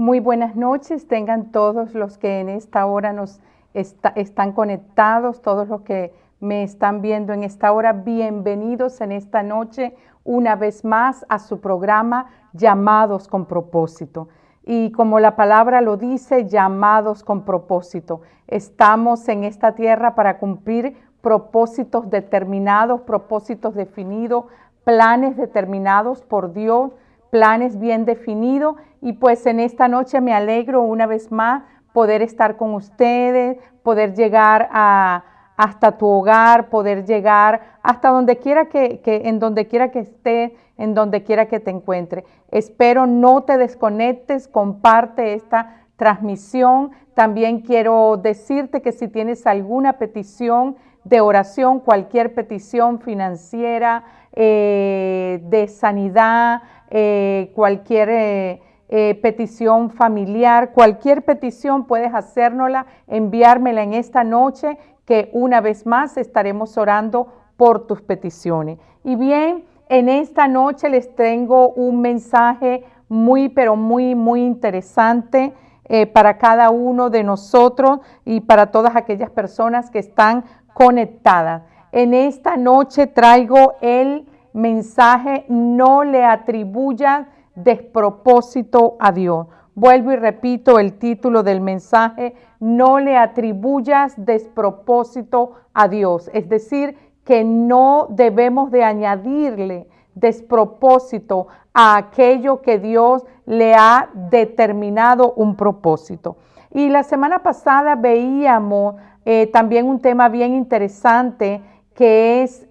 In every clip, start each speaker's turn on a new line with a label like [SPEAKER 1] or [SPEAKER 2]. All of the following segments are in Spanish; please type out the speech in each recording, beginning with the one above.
[SPEAKER 1] Muy buenas noches, tengan todos los que en esta hora están conectados, todos los que me están viendo en esta hora, bienvenidos en esta noche una vez más a su programa Llamados con Propósito. Y como la palabra lo dice, llamados con propósito. Estamos en esta tierra para cumplir propósitos determinados, propósitos definidos, planes determinados por Dios, planes bien definidos. Y pues en esta noche me alegro una vez más poder estar con ustedes, poder llegar hasta tu hogar, poder llegar hasta donde quiera en donde quiera que estés, en donde quiera que te encuentres. Espero no te desconectes, comparte esta transmisión. También quiero decirte que si tienes alguna petición de oración, cualquier petición financiera, de sanidad, cualquier petición familiar, cualquier petición puedes hacérnosla, enviármela en esta noche, que una vez más estaremos orando por tus peticiones. Y bien, en esta noche les tengo un mensaje muy interesante para cada uno de nosotros y para todas aquellas personas que están conectadas. En esta noche traigo el mensaje: no le atribuyas despropósito a Dios. Vuelvo y repito el título del mensaje: no le atribuyas despropósito a Dios. Es decir, que no debemos de añadirle despropósito a aquello que Dios le ha determinado un propósito. Y la semana pasada veíamos también un tema bien interesante, que es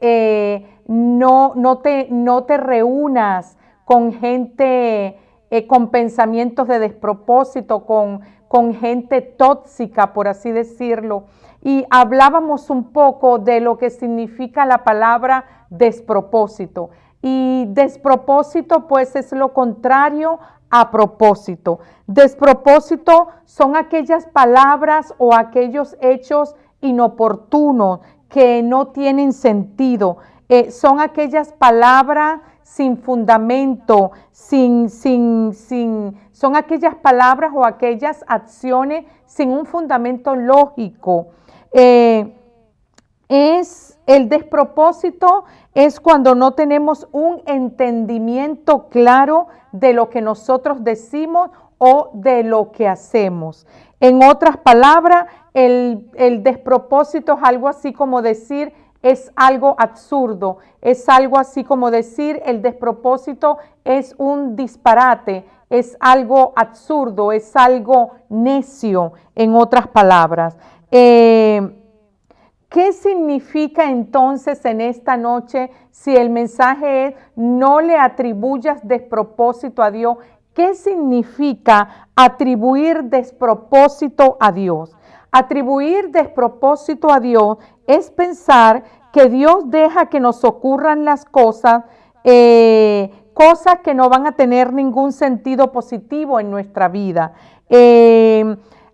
[SPEAKER 1] no te reúnas con gente con pensamientos de despropósito, con gente tóxica, por así decirlo. Y hablábamos un poco de lo que significa la palabra despropósito. Y despropósito pues es lo contrario a propósito. Despropósito son aquellas palabras o aquellos hechos inoportunos que no tienen sentido. Son aquellas palabras sin fundamento, son aquellas palabras o aquellas acciones sin un fundamento lógico. El despropósito es cuando no tenemos un entendimiento claro de lo que nosotros decimos o de lo que hacemos. En otras palabras, el despropósito es algo así como decir: es algo absurdo, es algo así como decir: el despropósito es un disparate, es algo absurdo, es algo necio, en otras palabras. ¿Qué significa entonces en esta noche si el mensaje es no le atribuyas despropósito a Dios? ¿Qué significa atribuir despropósito a Dios? Atribuir despropósito a Dios es pensar que Dios deja que nos ocurran las cosas, cosas que no van a tener ningún sentido positivo en nuestra vida.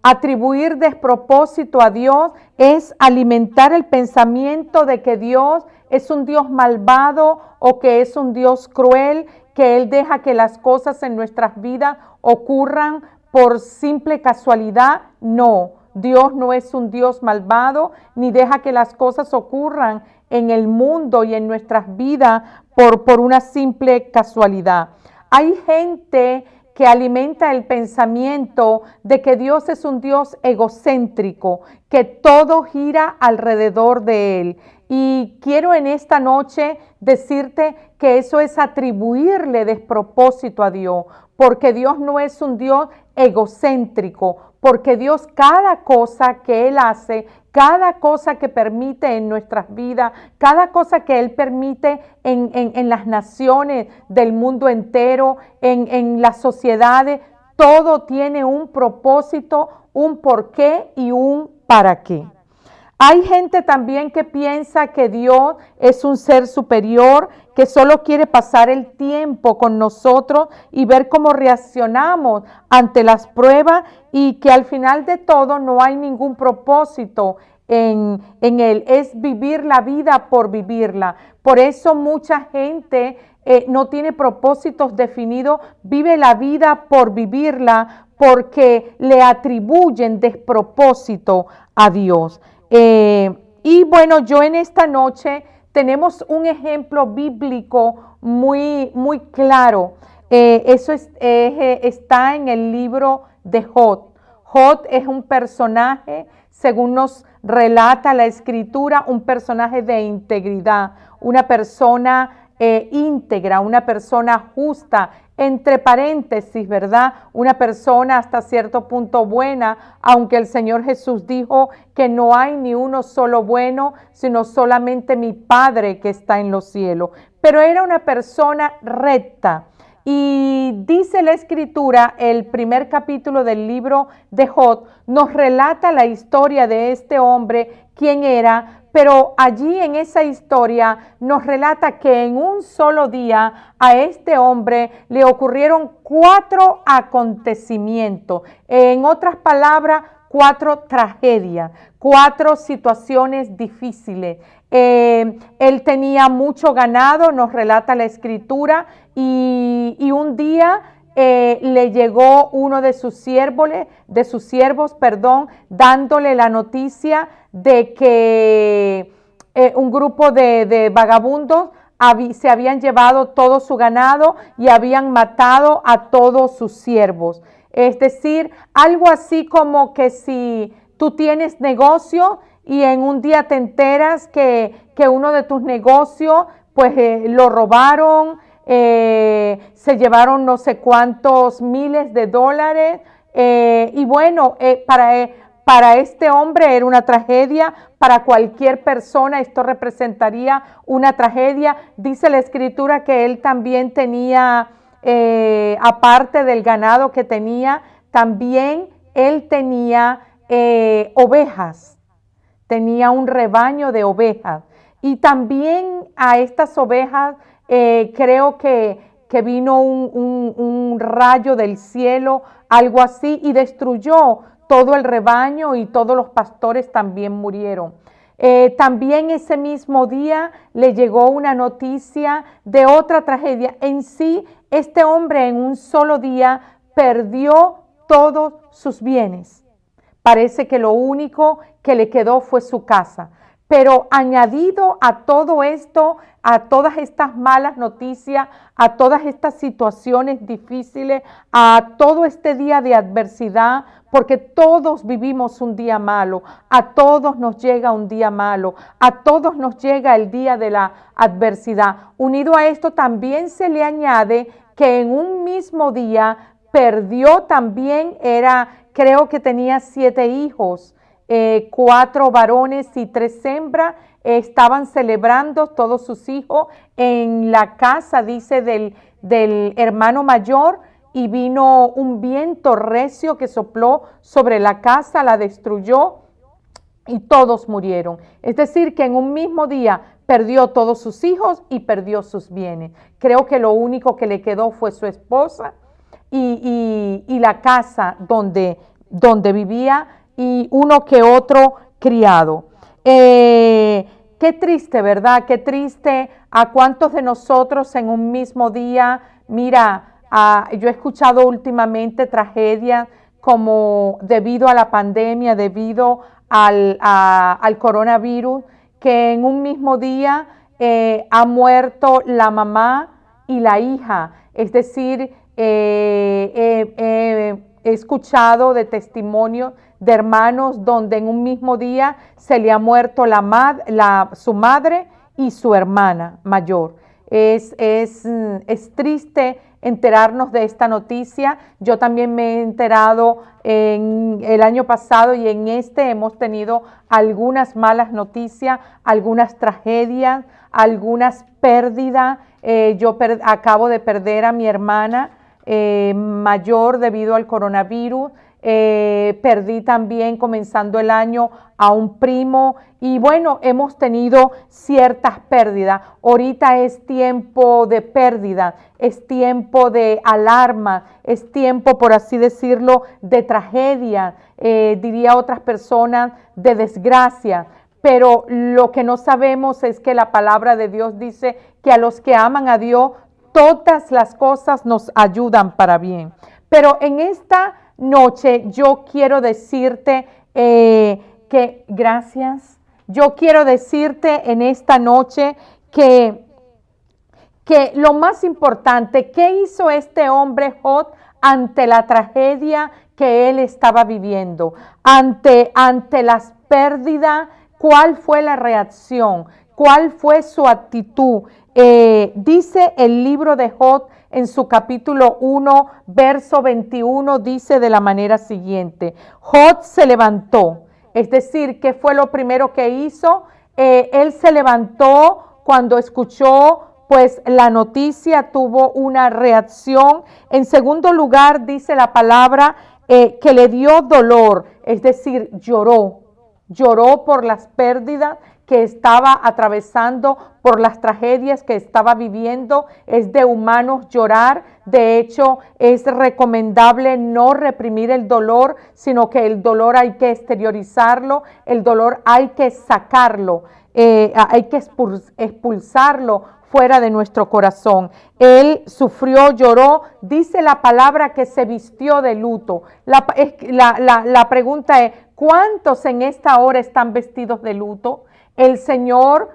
[SPEAKER 1] Atribuir despropósito a Dios es alimentar el pensamiento de que Dios es un Dios malvado o que es un Dios cruel, que Él deja que las cosas en nuestras vidas ocurran por simple casualidad. No, Dios no es un Dios malvado, ni deja que las cosas ocurran en el mundo y en nuestras vidas por una simple casualidad. Hay gente que alimenta el pensamiento de que Dios es un Dios egocéntrico, que todo gira alrededor de Él. Y quiero en esta noche decirte que eso es atribuirle despropósito a Dios, porque Dios no es un Dios egocéntrico, porque Dios, cada cosa que Él hace, cada cosa que permite en nuestras vidas, cada cosa que Él permite en las naciones del mundo entero, en las sociedades, todo tiene un propósito, un porqué y un para qué. Hay gente también que piensa que Dios es un ser superior, que solo quiere pasar el tiempo con nosotros y ver cómo reaccionamos ante las pruebas, y que al final de todo no hay ningún propósito en Él. Es vivir la vida por vivirla. Por eso mucha gente no tiene propósitos definidos, vive la vida por vivirla, porque le atribuyen despropósito a Dios. Y bueno, yo en esta noche tenemos un ejemplo bíblico muy, muy claro. Está en el libro de Job. Job es un personaje, según nos relata la escritura, un personaje de integridad, una persona íntegra, una persona justa, entre paréntesis, ¿verdad? Una persona hasta cierto punto buena, aunque el Señor Jesús dijo que no hay ni uno solo bueno, sino solamente mi Padre que está en los cielos. Pero era una persona recta. Y dice la escritura, el primer capítulo del libro de Job, nos relata la historia de este hombre, quién era, pero allí en esa historia nos relata que en un solo día a este hombre le ocurrieron 4 acontecimientos. En otras palabras, 4 tragedias, 4 situaciones difíciles. Él tenía mucho ganado, nos relata la escritura, y un día le llegó uno de sus siervos, dándole la noticia de que un grupo de vagabundos se habían llevado todo su ganado y habían matado a todos sus siervos. Es decir, algo así como que si tú tienes negocio y en un día te enteras que uno de tus negocios pues lo robaron, se llevaron no sé cuántos miles de dólares, y bueno, para este hombre era una tragedia, para cualquier persona esto representaría una tragedia. Dice la escritura que él también tenía, aparte del ganado que tenía, también él tenía ovejas, tenía un rebaño de ovejas. Y también a estas ovejas creo que vino un rayo del cielo, algo así, y destruyó todo el rebaño y todos los pastores también murieron. También ese mismo día le llegó una noticia de otra tragedia. En sí, este hombre en un solo día perdió todos sus bienes. Parece que lo único que le quedó fue su casa. Pero añadido a todo esto, a todas estas malas noticias, a todas estas situaciones difíciles, a todo este día de adversidad, porque todos vivimos un día malo, a todos nos llega un día malo, a todos nos llega el día de la adversidad. Unido a esto también se le añade que en un mismo día perdió también, creo que tenía 7 hijos. 4 varones y 3 hembras, estaban celebrando todos sus hijos en la casa, dice, del hermano mayor, y vino un viento recio que sopló sobre la casa, la destruyó y todos murieron. Es decir, que en un mismo día perdió todos sus hijos y perdió sus bienes. Creo que lo único que le quedó fue su esposa y la casa donde vivía, y uno que otro criado. Qué triste, ¿verdad? Qué triste. A cuántos de nosotros en un mismo día, mira, yo he escuchado últimamente tragedias como debido a la pandemia, debido al coronavirus, que en un mismo día ha muerto la mamá y la hija. Es decir, he escuchado de testimonios de hermanos donde en un mismo día se le ha muerto su madre y su hermana mayor. Es triste enterarnos de esta noticia. Yo también me he enterado en el año pasado, y en hemos tenido algunas malas noticias, algunas tragedias, algunas pérdidas. Yo acabo de perder a mi hermana mayor debido al coronavirus. Perdí también, comenzando el año, a un primo, y bueno, hemos tenido ciertas pérdidas. Ahorita es tiempo de pérdida, es tiempo de alarma, es tiempo, por así decirlo, de tragedia, diría otras personas, de desgracia. Pero lo que no sabemos es que la palabra de Dios dice que a los que aman a Dios, todas las cosas nos ayudan para bien. Pero en esta noche yo quiero decirte que gracias. Yo quiero decirte en esta noche que lo más importante, ¿qué hizo este hombre Job ante la tragedia que él estaba viviendo? Ante las pérdidas, ¿cuál fue la reacción? ¿Cuál fue su actitud? Dice el libro de Job en su capítulo 1, verso 21, dice de la manera siguiente: Job se levantó, es decir, ¿qué fue lo primero que hizo? Él se levantó cuando escuchó pues la noticia, tuvo una reacción. En segundo lugar, dice la palabra que le dio dolor, es decir, lloró por las pérdidas que estaba atravesando, por las tragedias que estaba viviendo. Es de humanos llorar. De hecho, es recomendable no reprimir el dolor, sino que el dolor hay que exteriorizarlo, el dolor hay que sacarlo, hay que expulsarlo fuera de nuestro corazón. Él sufrió, lloró, dice la palabra que se vistió de luto. La pregunta es, ¿cuántos en esta hora están vestidos de luto? El Señor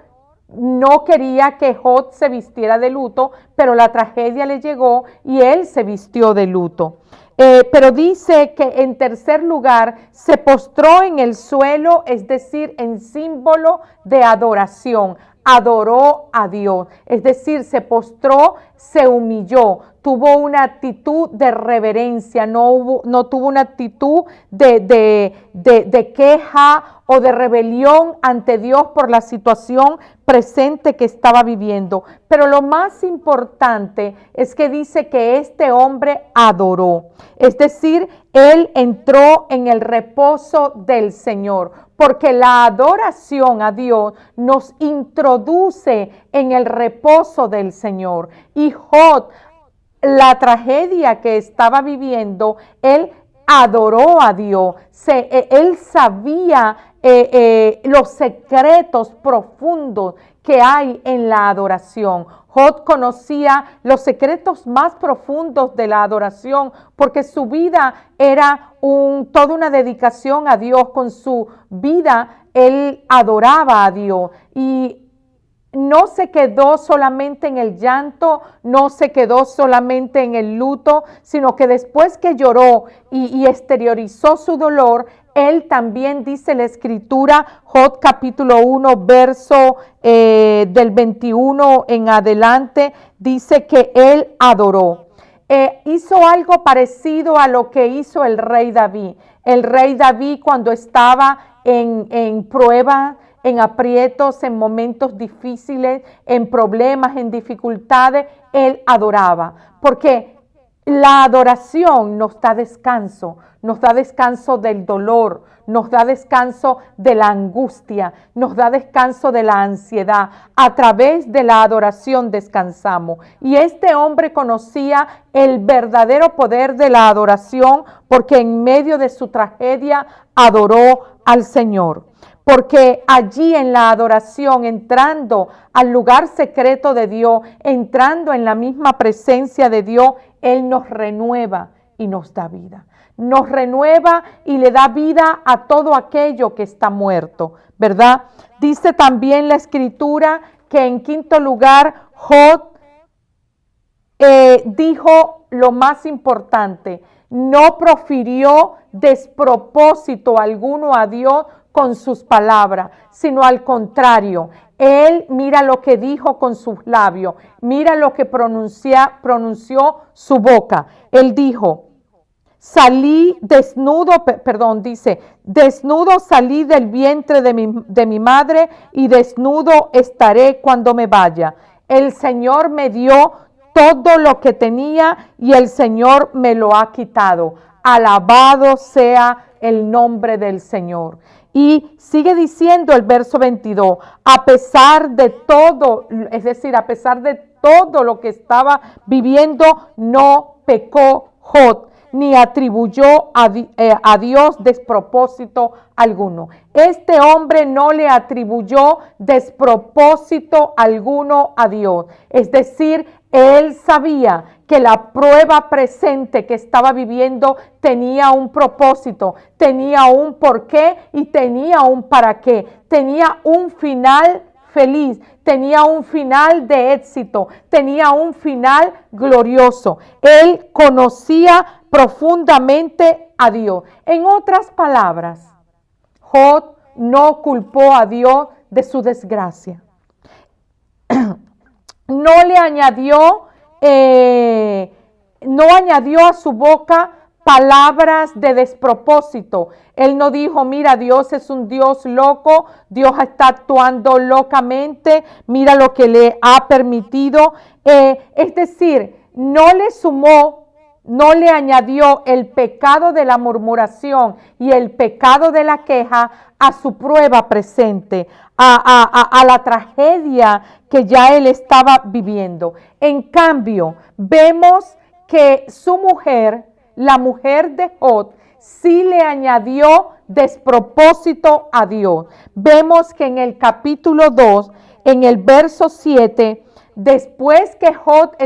[SPEAKER 1] no quería que Job se vistiera de luto, pero la tragedia le llegó y él se vistió de luto. Pero dice que en tercer lugar se postró en el suelo, es decir, en símbolo de adoración. Adoró a Dios, es decir, se postró, se humilló, tuvo una actitud de reverencia, no tuvo una actitud de queja o de rebelión ante Dios por la situación presente que estaba viviendo. Pero lo más importante es que dice que este hombre adoró, es decir, él entró en el reposo del Señor, porque la adoración a Dios nos introduce en el reposo del Señor. Y Job, la tragedia que estaba viviendo, él adoró a Dios, él sabía los secretos profundos que hay en la adoración. Job conocía los secretos más profundos de la adoración, porque su vida era toda una dedicación a Dios. Con su vida él adoraba a Dios y no se quedó solamente en el llanto, no se quedó solamente en el luto, sino que después que lloró y exteriorizó su dolor, él también, dice la escritura, Job capítulo 1, verso del 21 en adelante, dice que él adoró. Hizo algo parecido a lo que hizo el rey David. El rey David, cuando estaba en prueba, en aprietos, en momentos difíciles, en problemas, en dificultades, él adoraba. Porque la adoración nos da descanso del dolor, nos da descanso de la angustia, nos da descanso de la ansiedad. A través de la adoración descansamos. Y este hombre conocía el verdadero poder de la adoración, porque en medio de su tragedia adoró al Señor. Porque allí en la adoración, entrando al lugar secreto de Dios, entrando en la misma presencia de Dios, Él nos renueva y nos da vida. Nos renueva y le da vida a todo aquello que está muerto, ¿verdad? Dice también la escritura que en quinto lugar, Job dijo lo más importante: no profirió despropósito alguno a Dios con sus palabras, sino al contrario, él mira lo que dijo con sus labios, mira lo que pronunció su boca. Él dijo: salí desnudo, dice, desnudo salí del vientre de mi madre y desnudo estaré cuando me vaya. El Señor me dio todo lo que tenía y el Señor me lo ha quitado. Alabado sea el nombre del Señor. Y sigue diciendo el verso 22, a pesar de todo, es decir, a pesar de todo lo que estaba viviendo, no pecó Job, ni atribuyó a Dios despropósito alguno. Este hombre no le atribuyó despropósito alguno a Dios. Es decir, él sabía que la prueba presente que estaba viviendo tenía un propósito, tenía un porqué y tenía un para qué, tenía un final feliz, tenía un final de éxito, tenía un final glorioso. Él conocía profundamente a Dios. En otras palabras, Job no culpó a Dios de su desgracia. No le añadió, no añadió a su boca palabras de despropósito. Él no dijo, mira, Dios es un Dios loco, Dios está actuando locamente, mira lo que le ha permitido. Es decir, no le sumó, no le añadió el pecado de la murmuración y el pecado de la queja a su prueba presente, a la tragedia que ya él estaba viviendo. En cambio, vemos que su mujer, la mujer de Job, sí le añadió despropósito a Dios. Vemos que en el capítulo 2, en el verso 7, después que Job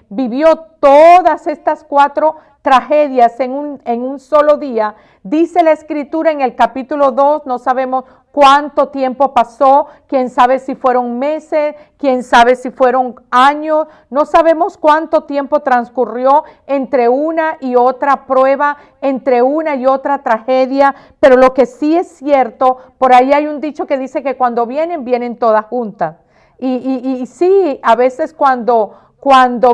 [SPEAKER 1] vivió todas estas 4 tragedias en un solo día, dice la escritura en el capítulo 2, no sabemos cuánto tiempo pasó, quién sabe si fueron meses, quién sabe si fueron años, no sabemos cuánto tiempo transcurrió entre una y otra prueba, entre una y otra tragedia, pero lo que sí es cierto, por ahí hay un dicho que dice que cuando vienen todas juntas. Y sí, a veces cuando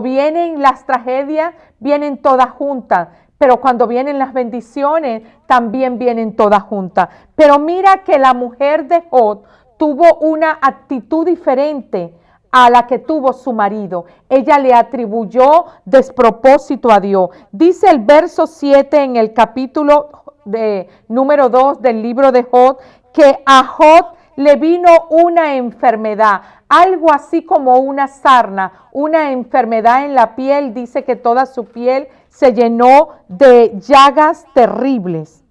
[SPEAKER 1] vienen las tragedias, vienen todas juntas. Pero cuando vienen las bendiciones, también vienen todas juntas. Pero mira que la mujer de Job tuvo una actitud diferente a la que tuvo su marido. Ella le atribuyó despropósito a Dios. Dice el verso 7 en el capítulo número 2 del libro de Job, que a Job le vino una enfermedad, algo así como una sarna, una enfermedad en la piel. Dice que toda su piel se llenó de llagas terribles.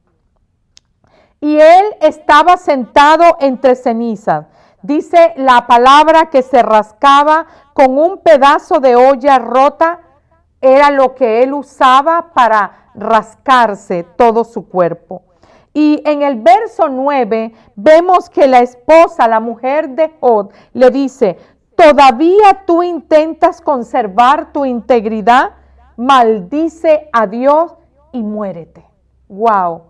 [SPEAKER 1] Y él estaba sentado entre cenizas. Dice la palabra que se rascaba con un pedazo de olla rota. Era lo que él usaba para rascarse todo su cuerpo. Y en el verso 9 vemos que la esposa, la mujer de Job, le dice, ¿todavía tú intentas conservar tu integridad? Maldice a Dios y muérete. ¡Wow!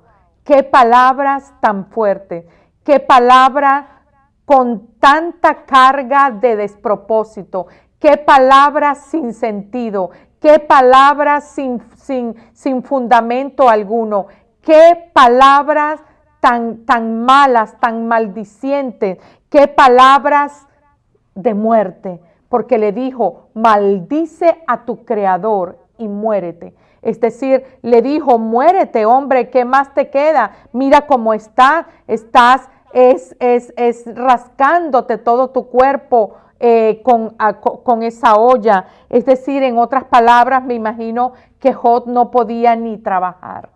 [SPEAKER 1] ¡Qué palabras tan fuertes! ¡Qué palabra con tanta carga de despropósito! ¡Qué palabras sin sentido! ¡Qué palabras sin fundamento alguno! Qué palabras tan malas, tan maldicientes, qué palabras de muerte, porque le dijo, maldice a tu creador y muérete. Es decir, le dijo, muérete, hombre, ¿qué más te queda? Mira cómo estás rascándote todo tu cuerpo con esa olla. Es decir, en otras palabras, me imagino que Job no podía ni trabajar.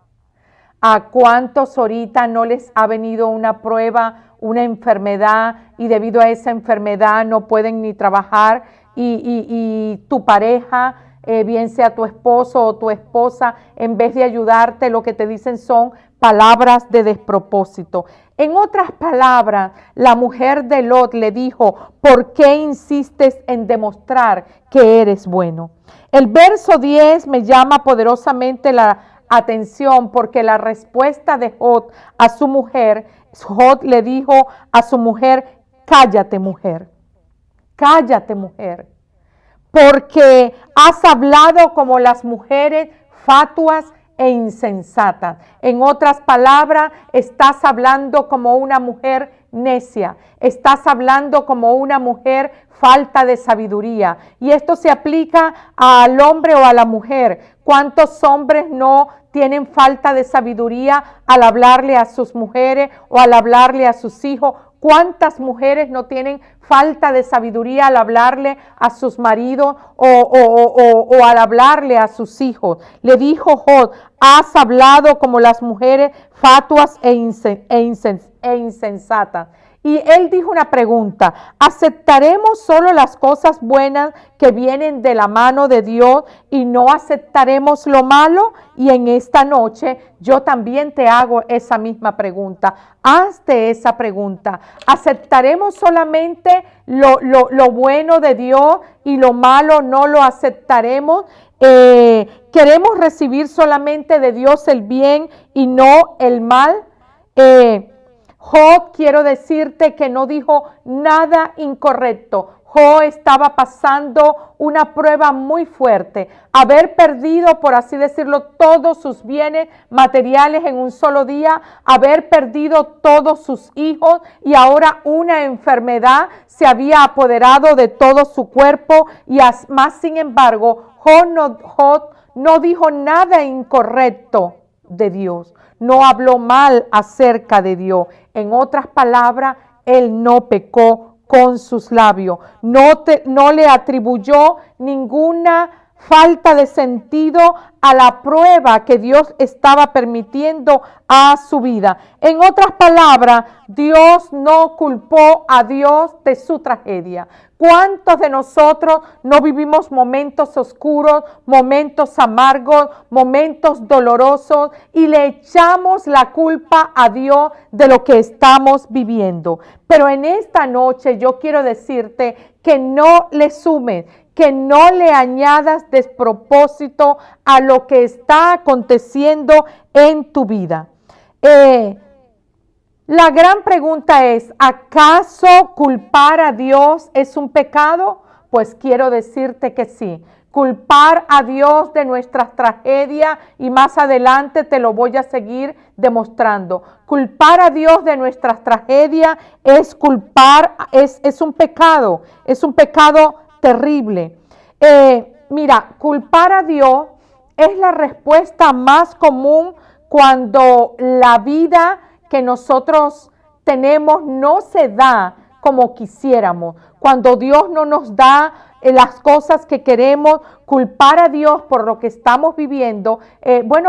[SPEAKER 1] ¿A cuántos ahorita no les ha venido una prueba, una enfermedad, y debido a esa enfermedad no pueden ni trabajar? Y tu pareja, bien sea tu esposo o tu esposa, en vez de ayudarte, lo que te dicen son palabras de despropósito. En otras palabras, la mujer de Lot le dijo, ¿por qué insistes en demostrar que eres bueno? El verso 10 me llama poderosamente la atención, porque la respuesta de Job a su mujer, Job le dijo a su mujer, cállate mujer, porque has hablado como las mujeres fatuas e insensatas. En otras palabras, estás hablando como una mujer necia, estás hablando como una mujer falta de sabiduría. Y esto se aplica al hombre o a la mujer. ¿Cuántos hombres no tienen falta de sabiduría al hablarle a sus mujeres o al hablarle a sus hijos? ¿Cuántas mujeres no tienen falta de sabiduría al hablarle a sus maridos o al hablarle a sus hijos? Le dijo Job, has hablado como las mujeres fatuas e insensatas. Y él dijo una pregunta: ¿aceptaremos solo las cosas buenas que vienen de la mano de Dios y no aceptaremos lo malo? Y en esta noche yo también te hago esa misma pregunta. Hazte esa pregunta. ¿Aceptaremos solamente lo bueno de Dios y lo malo no lo aceptaremos? ¿Queremos recibir solamente de Dios el bien y no el mal? Job, quiero decirte que no dijo nada incorrecto. Job estaba pasando una prueba muy fuerte. Haber perdido, por así decirlo, todos sus bienes materiales en un solo día, haber perdido todos sus hijos y ahora una enfermedad se había apoderado de todo su cuerpo y más sin embargo, Job no dijo nada incorrecto de Dios, no habló mal acerca de Dios. En otras palabras, él no pecó con sus labios, no le atribuyó ninguna falta de sentido a la prueba que Dios estaba permitiendo a su vida. En otras palabras, Dios no culpó a Dios de su tragedia. ¿Cuántos de nosotros no vivimos momentos oscuros, momentos amargos, momentos dolorosos y le echamos la culpa a Dios de lo que estamos viviendo? Pero en esta noche yo quiero decirte que no le sumes, que no le añadas despropósito a lo que está aconteciendo en tu vida. La gran pregunta es, ¿acaso culpar a Dios es un pecado? Pues quiero decirte que sí. Culpar a Dios de nuestras tragedias, y más adelante te lo voy a seguir demostrando. Culpar a Dios de nuestras tragedias es un pecado terrible. Mira, culpar a Dios es la respuesta más común cuando la vida que nosotros tenemos no se da como quisiéramos. Cuando Dios no nos da las cosas que queremos, culpar a Dios por lo que estamos viviendo,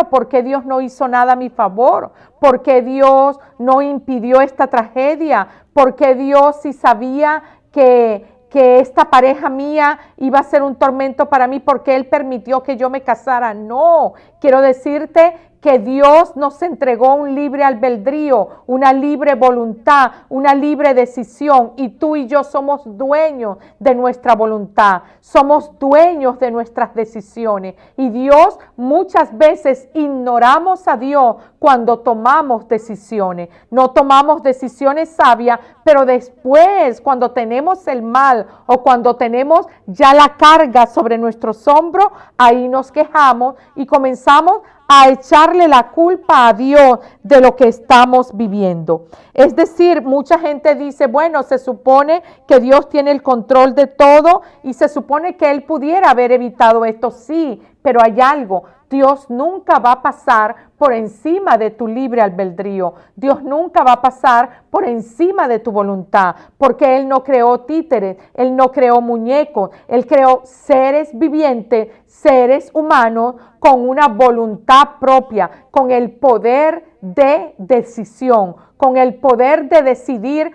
[SPEAKER 1] porque Dios no hizo nada a mi favor, porque Dios no impidió esta tragedia, porque Dios sí sabía que esta pareja mía iba a ser un tormento para mí porque Él permitió que yo me casara. No, quiero decirte que Dios nos entregó un libre albedrío, una libre voluntad, una libre decisión, y tú y yo somos dueños de nuestra voluntad, somos dueños de nuestras decisiones, y Dios muchas veces ignoramos a Dios cuando tomamos decisiones. No tomamos decisiones sabias, pero después cuando tenemos el mal o cuando tenemos ya la carga sobre nuestros hombros, ahí nos quejamos y comenzamos a echarle la culpa a Dios de lo que estamos viviendo. Es decir, mucha gente dice, bueno, se supone que Dios tiene el control de todo y se supone que Él pudiera haber evitado esto. Sí, pero hay algo. Dios nunca va a pasar por encima de tu libre albedrío. Dios nunca va a pasar por encima de tu voluntad, porque Él no creó títeres, Él no creó muñecos, Él creó seres vivientes, seres humanos con una voluntad propia, con el poder de decisión, con el poder de decidir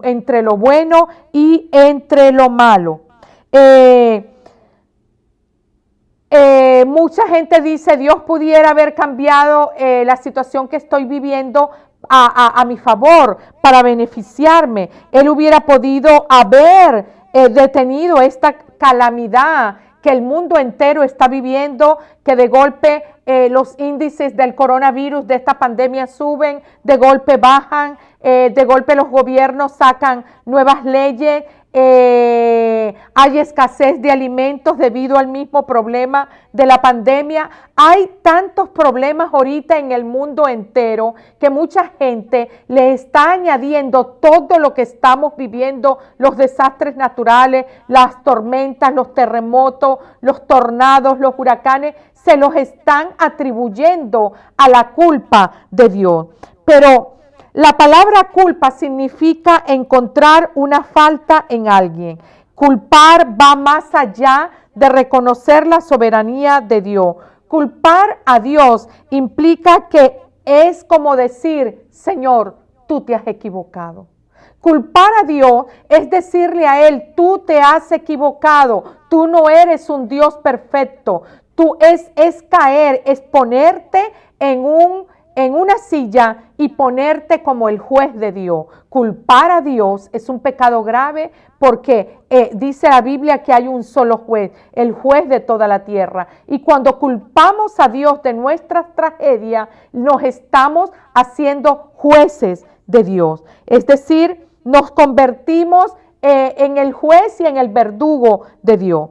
[SPEAKER 1] entre lo bueno y entre lo malo. Mucha gente dice, Dios pudiera haber cambiado la situación que estoy viviendo a mi favor, para beneficiarme. Él hubiera podido haber detenido esta calamidad que el mundo entero está viviendo, que de golpe los índices del coronavirus, de esta pandemia, suben, de golpe bajan, de golpe los gobiernos sacan nuevas leyes, hay escasez de alimentos debido al mismo problema de la pandemia. Hay tantos problemas ahorita en el mundo entero que mucha gente le está añadiendo todo lo que estamos viviendo, los desastres naturales, las tormentas, los terremotos, los tornados, los huracanes, se los están atribuyendo a la culpa de Dios. Pero la palabra culpa significa encontrar una falta en alguien. Culpar va más allá de reconocer la soberanía de Dios. Culpar a Dios implica que es como decir, Señor, tú te has equivocado. Culpar a Dios es decirle a Él, tú te has equivocado, tú no eres un Dios perfecto. Tú es caer, es ponerte en una silla y ponerte como el juez de Dios. Culpar a Dios es un pecado grave porque dice la Biblia que hay un solo juez, el juez de toda la tierra. Y cuando culpamos a Dios de nuestras tragedias, nos estamos haciendo jueces de Dios. Es decir, nos convertimos en el juez y en el verdugo de Dios.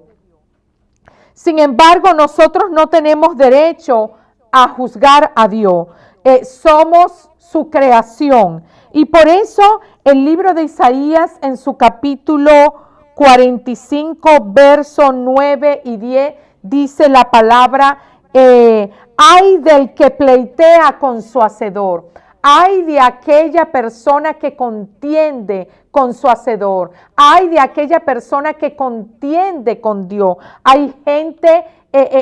[SPEAKER 1] Sin embargo, nosotros no tenemos derecho a juzgar a Dios. Somos su creación. Y por eso el libro de Isaías en su capítulo 45, versos 9 y 10, dice la palabra, ay del que pleitea con su hacedor. Ay de aquella persona que contiende con su hacedor. Ay de aquella persona que contiende con Dios. Hay gente,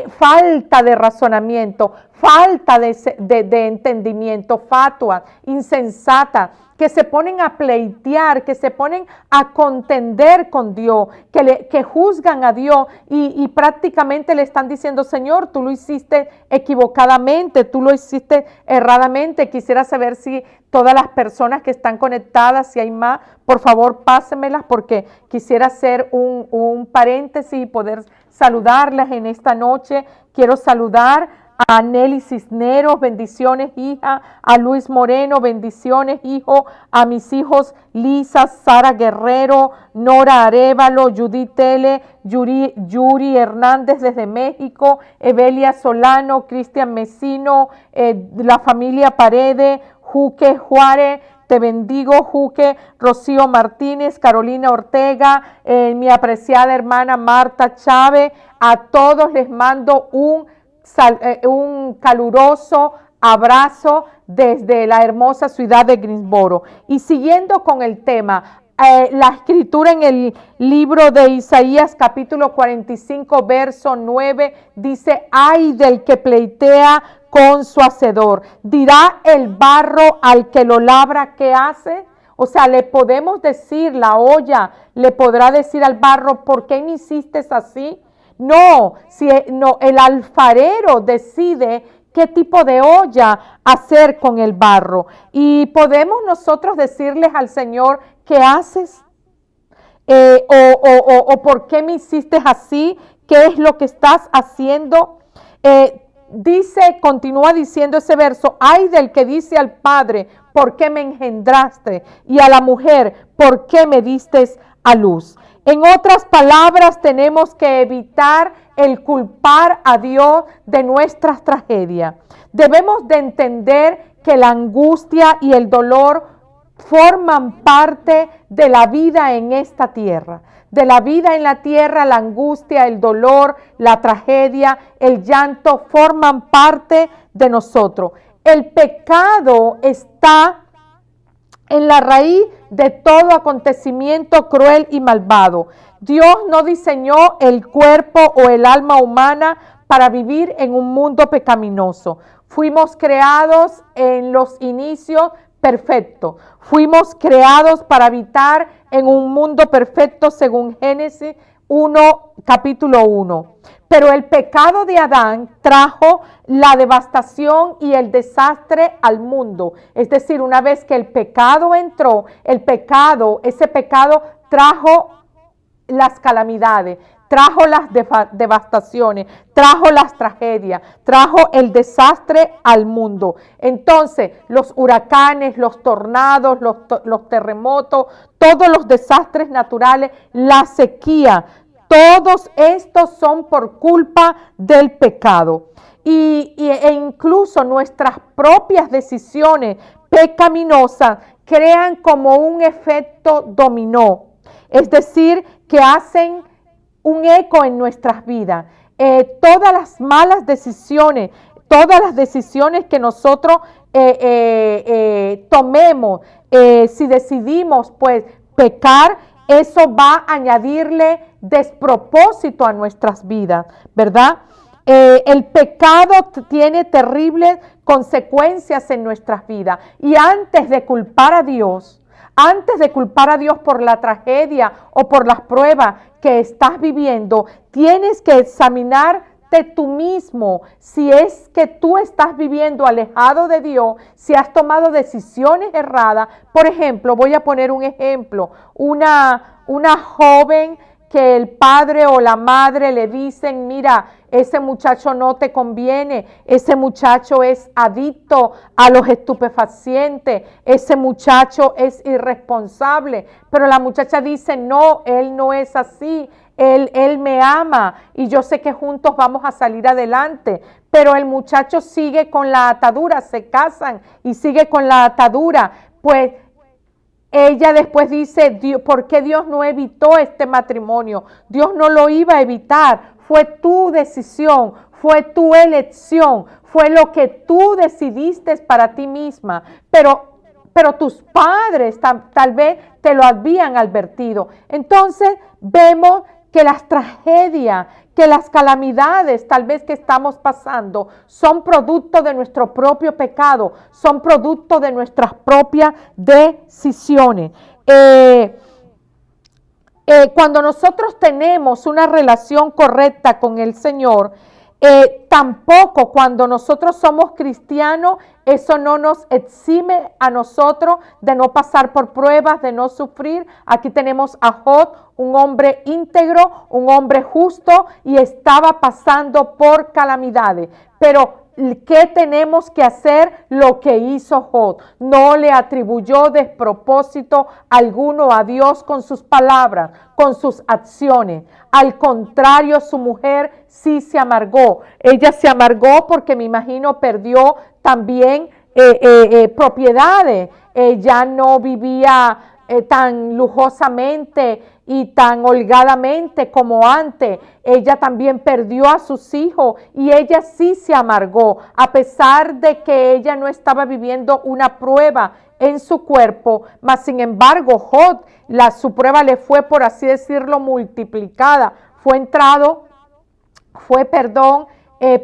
[SPEAKER 1] falta de razonamiento, falta de entendimiento, fatua, insensata, que se ponen a pleitear, que se ponen a contender con Dios, que juzgan a Dios y prácticamente le están diciendo, Señor, tú lo hiciste equivocadamente, tú lo hiciste erradamente. Quisiera saber si todas las personas que están conectadas, si hay más, por favor pásenmelas porque quisiera hacer un paréntesis y poder saludarlas en esta noche. Quiero saludar a Nelly Cisneros, bendiciones hija, a Luis Moreno, bendiciones hijo, a mis hijos Lisa, Sara Guerrero, Nora Arévalo, Judith Tele, Yuri Hernández desde México, Evelia Solano, Cristian Mesino, la familia Paredes, Juque Juárez, te bendigo, Juque, Rocío Martínez, Carolina Ortega, mi apreciada hermana Marta Chávez. A todos les mando un caluroso abrazo desde la hermosa ciudad de Greensboro. Y siguiendo con el tema, la escritura en el libro de Isaías capítulo 45 verso 9 dice, ay del que pleitea con su hacedor. Dirá el barro al que lo labra, ¿qué hace? O sea, le podemos decir, la olla le podrá decir al barro, ¿por qué me hiciste así? No, el alfarero decide qué tipo de olla hacer con el barro. Y podemos nosotros decirles al Señor, ¿qué haces? O ¿por qué me hiciste así? ¿Qué es lo que estás haciendo? Continúa diciendo ese verso, ay del que dice al padre, ¿por qué me engendraste? Y a la mujer, ¿por qué me diste a luz? En otras palabras, tenemos que evitar el culpar a Dios de nuestras tragedias. Debemos de entender que la angustia y el dolor forman parte de la vida en esta tierra. De la vida en la tierra, la angustia, el dolor, la tragedia, el llanto forman parte de nosotros. El pecado está en la raíz de todo acontecimiento cruel y malvado. Dios no diseñó el cuerpo o el alma humana para vivir en un mundo pecaminoso. Fuimos creados en los inicios perfectos. Fuimos creados para habitar en un mundo perfecto según Génesis 1, capítulo 1. Pero el pecado de Adán trajo la devastación y el desastre al mundo. Es decir, una vez que el pecado entró, ese pecado trajo las calamidades, trajo las devastaciones, trajo las tragedias, trajo el desastre al mundo. Entonces, los huracanes, los tornados, los terremotos, todos los desastres naturales, la sequía, todos estos son por culpa del pecado. E incluso nuestras propias decisiones pecaminosas crean como un efecto dominó. Es decir, que hacen un eco en nuestras vidas. Todas las malas decisiones, todas las decisiones que nosotros tomemos, si decidimos pues pecar, eso va a añadirle despropósito a nuestras vidas, ¿verdad? El pecado tiene terribles consecuencias en nuestras vidas y antes de culpar a Dios, Antes de culpar a Dios por la tragedia o por las pruebas que estás viviendo, tienes que examinarte tú mismo, si es que tú estás viviendo alejado de Dios, si has tomado decisiones erradas. Por ejemplo, voy a poner un ejemplo, una joven que el padre o la madre le dicen, mira, ese muchacho no te conviene, ese muchacho es adicto a los estupefacientes, ese muchacho es irresponsable, pero la muchacha dice, no, él no es así, él me ama y yo sé que juntos vamos a salir adelante, pero el muchacho sigue con la atadura, se casan y sigue con la atadura, pues ella después dice, ¿por qué Dios no evitó este matrimonio? Dios no lo iba a evitar, fue tu decisión, fue tu elección, fue lo que tú decidiste para ti misma, pero tus padres tal vez te lo habían advertido. Entonces vemos que las tragedias, que las calamidades tal vez que estamos pasando son producto de nuestro propio pecado, son producto de nuestras propias decisiones. Cuando nosotros tenemos una relación correcta con el Señor, tampoco cuando nosotros somos cristianos, eso no nos exime a nosotros de no pasar por pruebas, de no sufrir. Aquí tenemos a Job, un hombre íntegro, un hombre justo, y estaba pasando por calamidades. Pero ¿qué tenemos que hacer? Lo que hizo Job. No le atribuyó despropósito alguno a Dios con sus palabras, con sus acciones. Al contrario, su mujer sí se amargó. Ella se amargó porque me imagino perdió también propiedades. Ya no vivía tan lujosamente y tan holgadamente como antes. Ella también perdió a sus hijos y ella sí se amargó, a pesar de que ella no estaba viviendo una prueba en su cuerpo, mas sin embargo Job, su prueba le fue, por así decirlo, multiplicada. Fue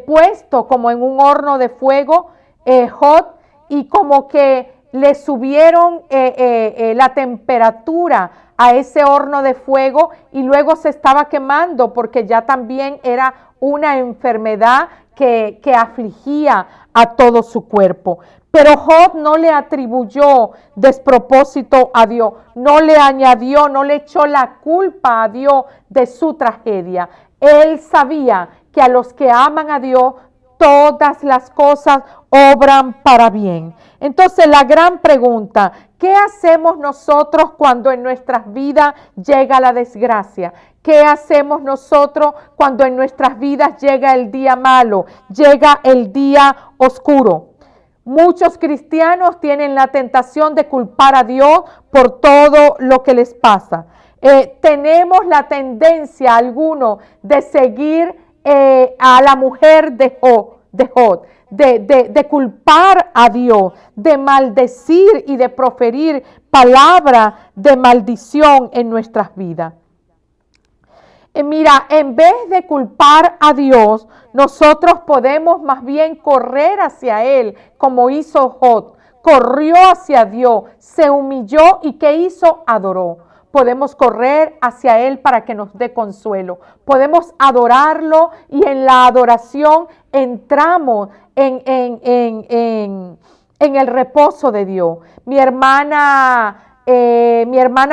[SPEAKER 1] puesto como en un horno de fuego, Job, y como que le subieron la temperatura a ese horno de fuego y luego se estaba quemando porque ya también era una enfermedad que afligía a todo su cuerpo. Pero Job no le atribuyó despropósito a Dios, no le añadió, no le echó la culpa a Dios de su tragedia. Él sabía que a los que aman a Dios, todas las cosas obran para bien. Entonces la gran pregunta, ¿qué hacemos nosotros cuando en nuestras vidas llega la desgracia? ¿Qué hacemos nosotros cuando en nuestras vidas llega el día malo, llega el día oscuro? Muchos cristianos tienen la tentación de culpar a Dios por todo lo que les pasa. Tenemos la tendencia, algunos, de seguir a la mujer de Job, de culpar a Dios, de maldecir y de proferir palabras de maldición en nuestras vidas. Mira, en vez de culpar a Dios, nosotros podemos más bien correr hacia Él, como hizo Job. Corrió hacia Dios, se humilló y ¿qué hizo? Adoró. Podemos correr hacia Él para que nos dé consuelo. Podemos adorarlo y en la adoración entramos en el reposo de Dios. Mi hermana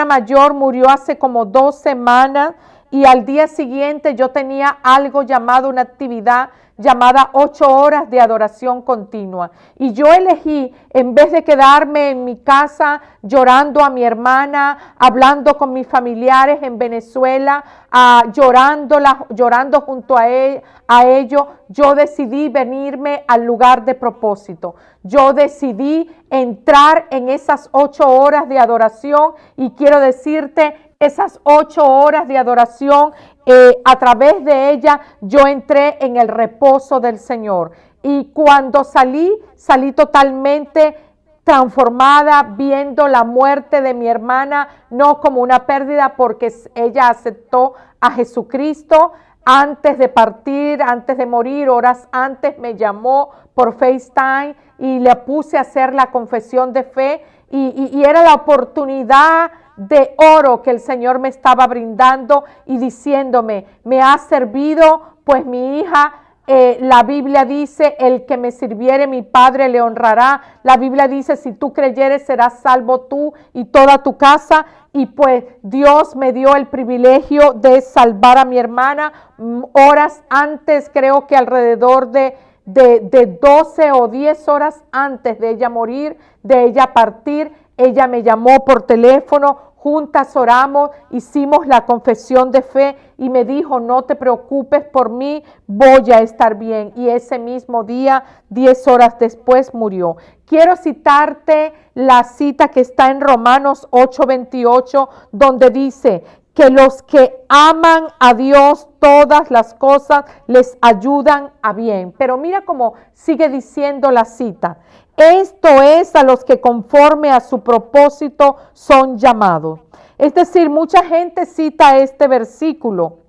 [SPEAKER 1] mayor murió hace como 2 semanas y al día siguiente yo tenía algo llamado, una actividad llamada 8 horas de adoración continua. Y yo elegí, en vez de quedarme en mi casa llorando a mi hermana, hablando con mis familiares en Venezuela, llorando junto a ellos, yo decidí venirme al lugar de propósito. Yo decidí entrar en esas 8 horas de adoración y quiero decirte, esas 8 horas de adoración, a través de ella yo entré en el reposo del Señor. Y cuando salí totalmente transformada, viendo la muerte de mi hermana, no como una pérdida, porque ella aceptó a Jesucristo. Antes de partir, antes de morir, horas antes me llamó por FaceTime y le puse a hacer la confesión de fe y era la oportunidad de oro que el Señor me estaba brindando y diciéndome, me ha servido, pues mi hija, la Biblia dice, el que me sirviere mi Padre le honrará. La Biblia dice, si tú creyeres serás salvo tú y toda tu casa. Y pues Dios me dio el privilegio de salvar a mi hermana horas antes, creo que alrededor de 12 o 10 horas antes de ella morir, de ella partir. Ella me llamó por teléfono, juntas oramos, hicimos la confesión de fe y me dijo, no te preocupes por mí, voy a estar bien. Y ese mismo día, 10 horas después, murió. Quiero citarte la cita que está en Romanos 8:28, donde dice que los que aman a Dios, todas las cosas les ayudan a bien. Pero mira cómo sigue diciendo la cita. Esto es a los que conforme a su propósito son llamados. Es decir, mucha gente cita este versículo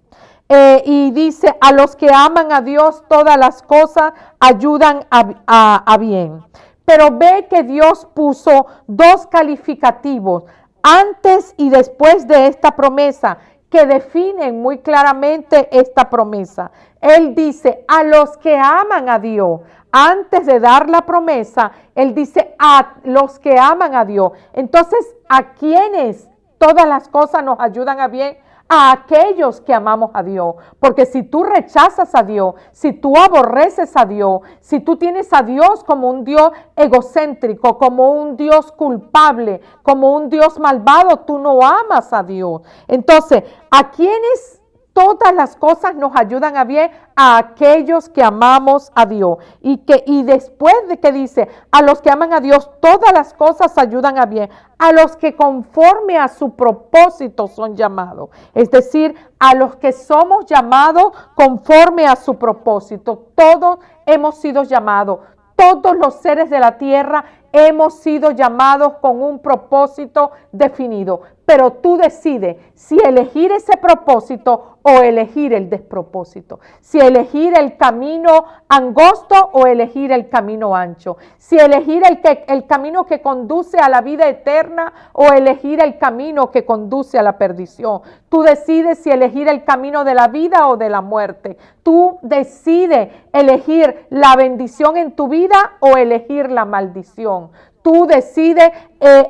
[SPEAKER 1] y dice, a los que aman a Dios todas las cosas ayudan a bien. Pero ve que Dios puso dos calificativos antes y después de esta promesa que definen muy claramente esta promesa. Él dice, a los que aman a Dios. Antes de dar la promesa, Él dice a los que aman a Dios. Entonces, ¿a quiénes todas las cosas nos ayudan a bien? A aquellos que amamos a Dios. Porque si tú rechazas a Dios, si tú aborreces a Dios, si tú tienes a Dios como un Dios egocéntrico, como un Dios culpable, como un Dios malvado, tú no amas a Dios. Entonces, ¿a quiénes todas las cosas nos ayudan a bien? A aquellos que amamos a Dios. Y después de que dice, a los que aman a Dios, todas las cosas ayudan a bien. A los que conforme a su propósito son llamados. Es decir, a los que somos llamados conforme a su propósito. Todos hemos sido llamados. Todos los seres de la tierra hemos sido llamados con un propósito definido. Pero tú decides si elegir ese propósito o elegir el despropósito. Si elegir el camino angosto o elegir el camino ancho. Si elegir el camino que conduce a la vida eterna o elegir el camino que conduce a la perdición. Tú decides si elegir el camino de la vida o de la muerte. Tú decides elegir la bendición en tu vida o elegir la maldición. Tú decides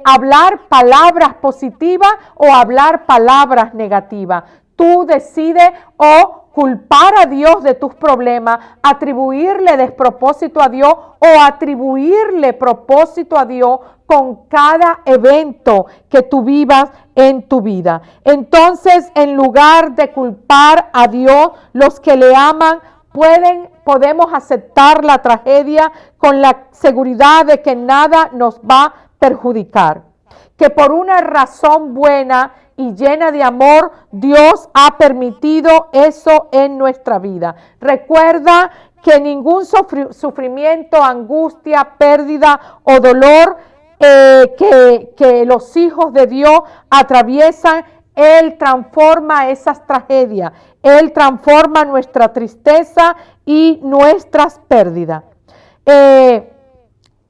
[SPEAKER 1] hablar palabras positivas o hablar palabras negativas. Tú decides o culpar a Dios de tus problemas, atribuirle despropósito a Dios o atribuirle propósito a Dios con cada evento que tú vivas en tu vida. Entonces, en lugar de culpar a Dios, los que le aman podemos aceptar la tragedia con la seguridad de que nada nos va a perjudicar. Que por una razón buena y llena de amor, Dios ha permitido eso en nuestra vida. Recuerda que ningún sufrimiento, angustia, pérdida o dolor que los hijos de Dios atraviesan, Él transforma esas tragedias. Él transforma nuestra tristeza y nuestras pérdidas.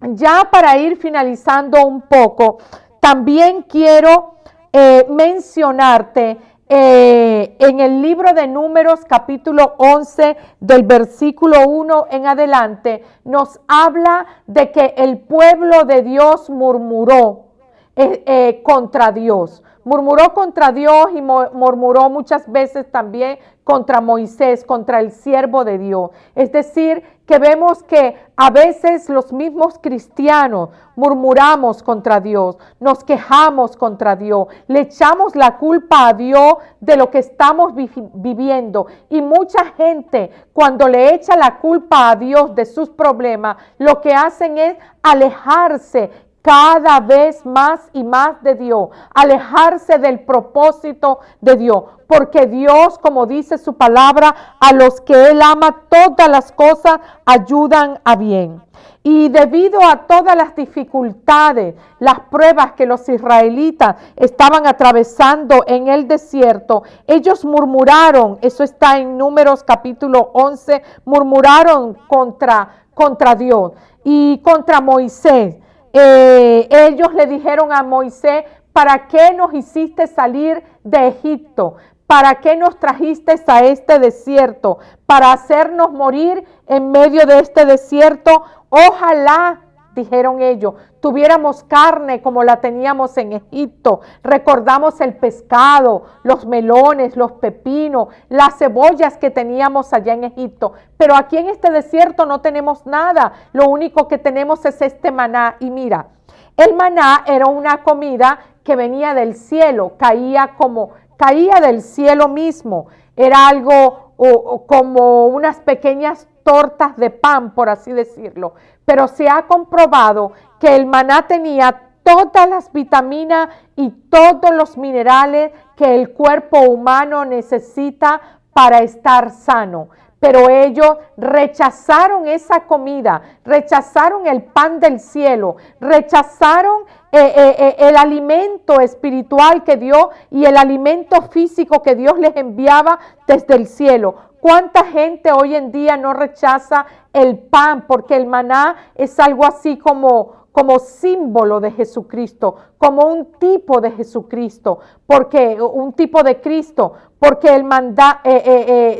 [SPEAKER 1] Ya para ir finalizando un poco, también quiero mencionarte en el libro de Números capítulo 11 del versículo 1 en adelante, nos habla de que el pueblo de Dios murmuró contra Dios. Murmuró contra Dios y murmuró muchas veces también contra Moisés, contra el siervo de Dios. Es decir, que vemos que a veces los mismos cristianos murmuramos contra Dios, nos quejamos contra Dios, le echamos la culpa a Dios de lo que estamos viviendo. Y mucha gente, cuando le echa la culpa a Dios de sus problemas, lo que hacen es alejarse cada vez más y más de Dios, alejarse del propósito de Dios, porque Dios, como dice su palabra, a los que Él ama, todas las cosas ayudan a bien. Y debido a todas las dificultades, las pruebas que los israelitas estaban atravesando en el desierto, ellos murmuraron, eso está en Números capítulo 11, murmuraron contra Dios y contra Moisés. ellos le dijeron a Moisés, ¿para qué nos hiciste salir de Egipto? ¿Para qué nos trajiste a este desierto? ¿Para hacernos morir en medio de este desierto? Ojalá, dijeron ellos, tuviéramos carne como la teníamos en Egipto. Recordamos el pescado, los melones, los pepinos, las cebollas que teníamos allá en Egipto. Pero aquí en este desierto no tenemos nada. Lo único que tenemos es este maná. Y mira, el maná era una comida que venía del cielo, caía del cielo mismo. Era algo como unas pequeñas tortas de pan, por así decirlo. Pero se ha comprobado que el maná tenía todas las vitaminas y todos los minerales que el cuerpo humano necesita para estar sano. Pero ellos rechazaron esa comida, rechazaron el pan del cielo, rechazaron el alimento espiritual que Dios y el alimento físico que Dios les enviaba desde el cielo. ¿Cuánta gente hoy en día no rechaza el pan? Porque el maná es algo así como símbolo de Jesucristo, como un tipo de Jesucristo, porque un tipo de Cristo, porque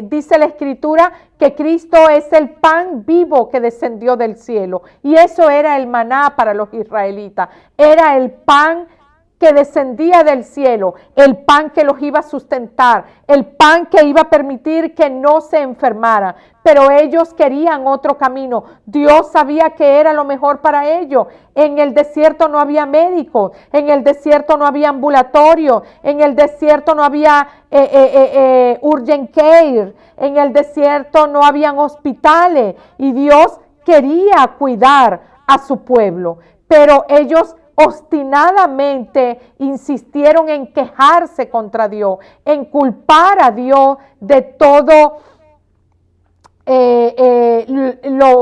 [SPEAKER 1] dice la Escritura que Cristo es el pan vivo que descendió del cielo, y eso era el maná para los israelitas, era el pan que descendía del cielo, el pan que los iba a sustentar, el pan que iba a permitir que no se enfermaran. Pero ellos querían otro camino. Dios sabía que era lo mejor para ellos. En el desierto no había médicos, en el desierto no había ambulatorio, en el desierto no había urgent care, en el desierto no habían hospitales, y Dios quería cuidar a su pueblo. Pero ellos obstinadamente insistieron en quejarse contra Dios, en culpar a Dios de todo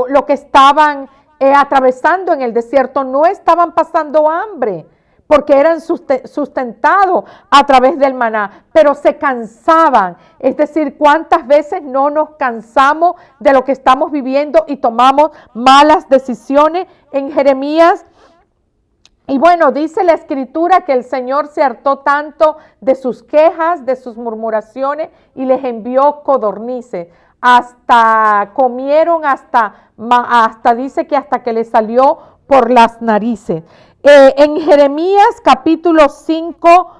[SPEAKER 1] lo que estaban atravesando en el desierto. No estaban pasando hambre, porque eran sustentados a través del maná, pero se cansaban. Es decir, ¿cuántas veces no nos cansamos de lo que estamos viviendo y tomamos malas decisiones? En Jeremías, y bueno, dice la Escritura que el Señor se hartó tanto de sus quejas, de sus murmuraciones, y les envió codornices. Hasta comieron, hasta dice que hasta que les salió por las narices. En Jeremías capítulo 5,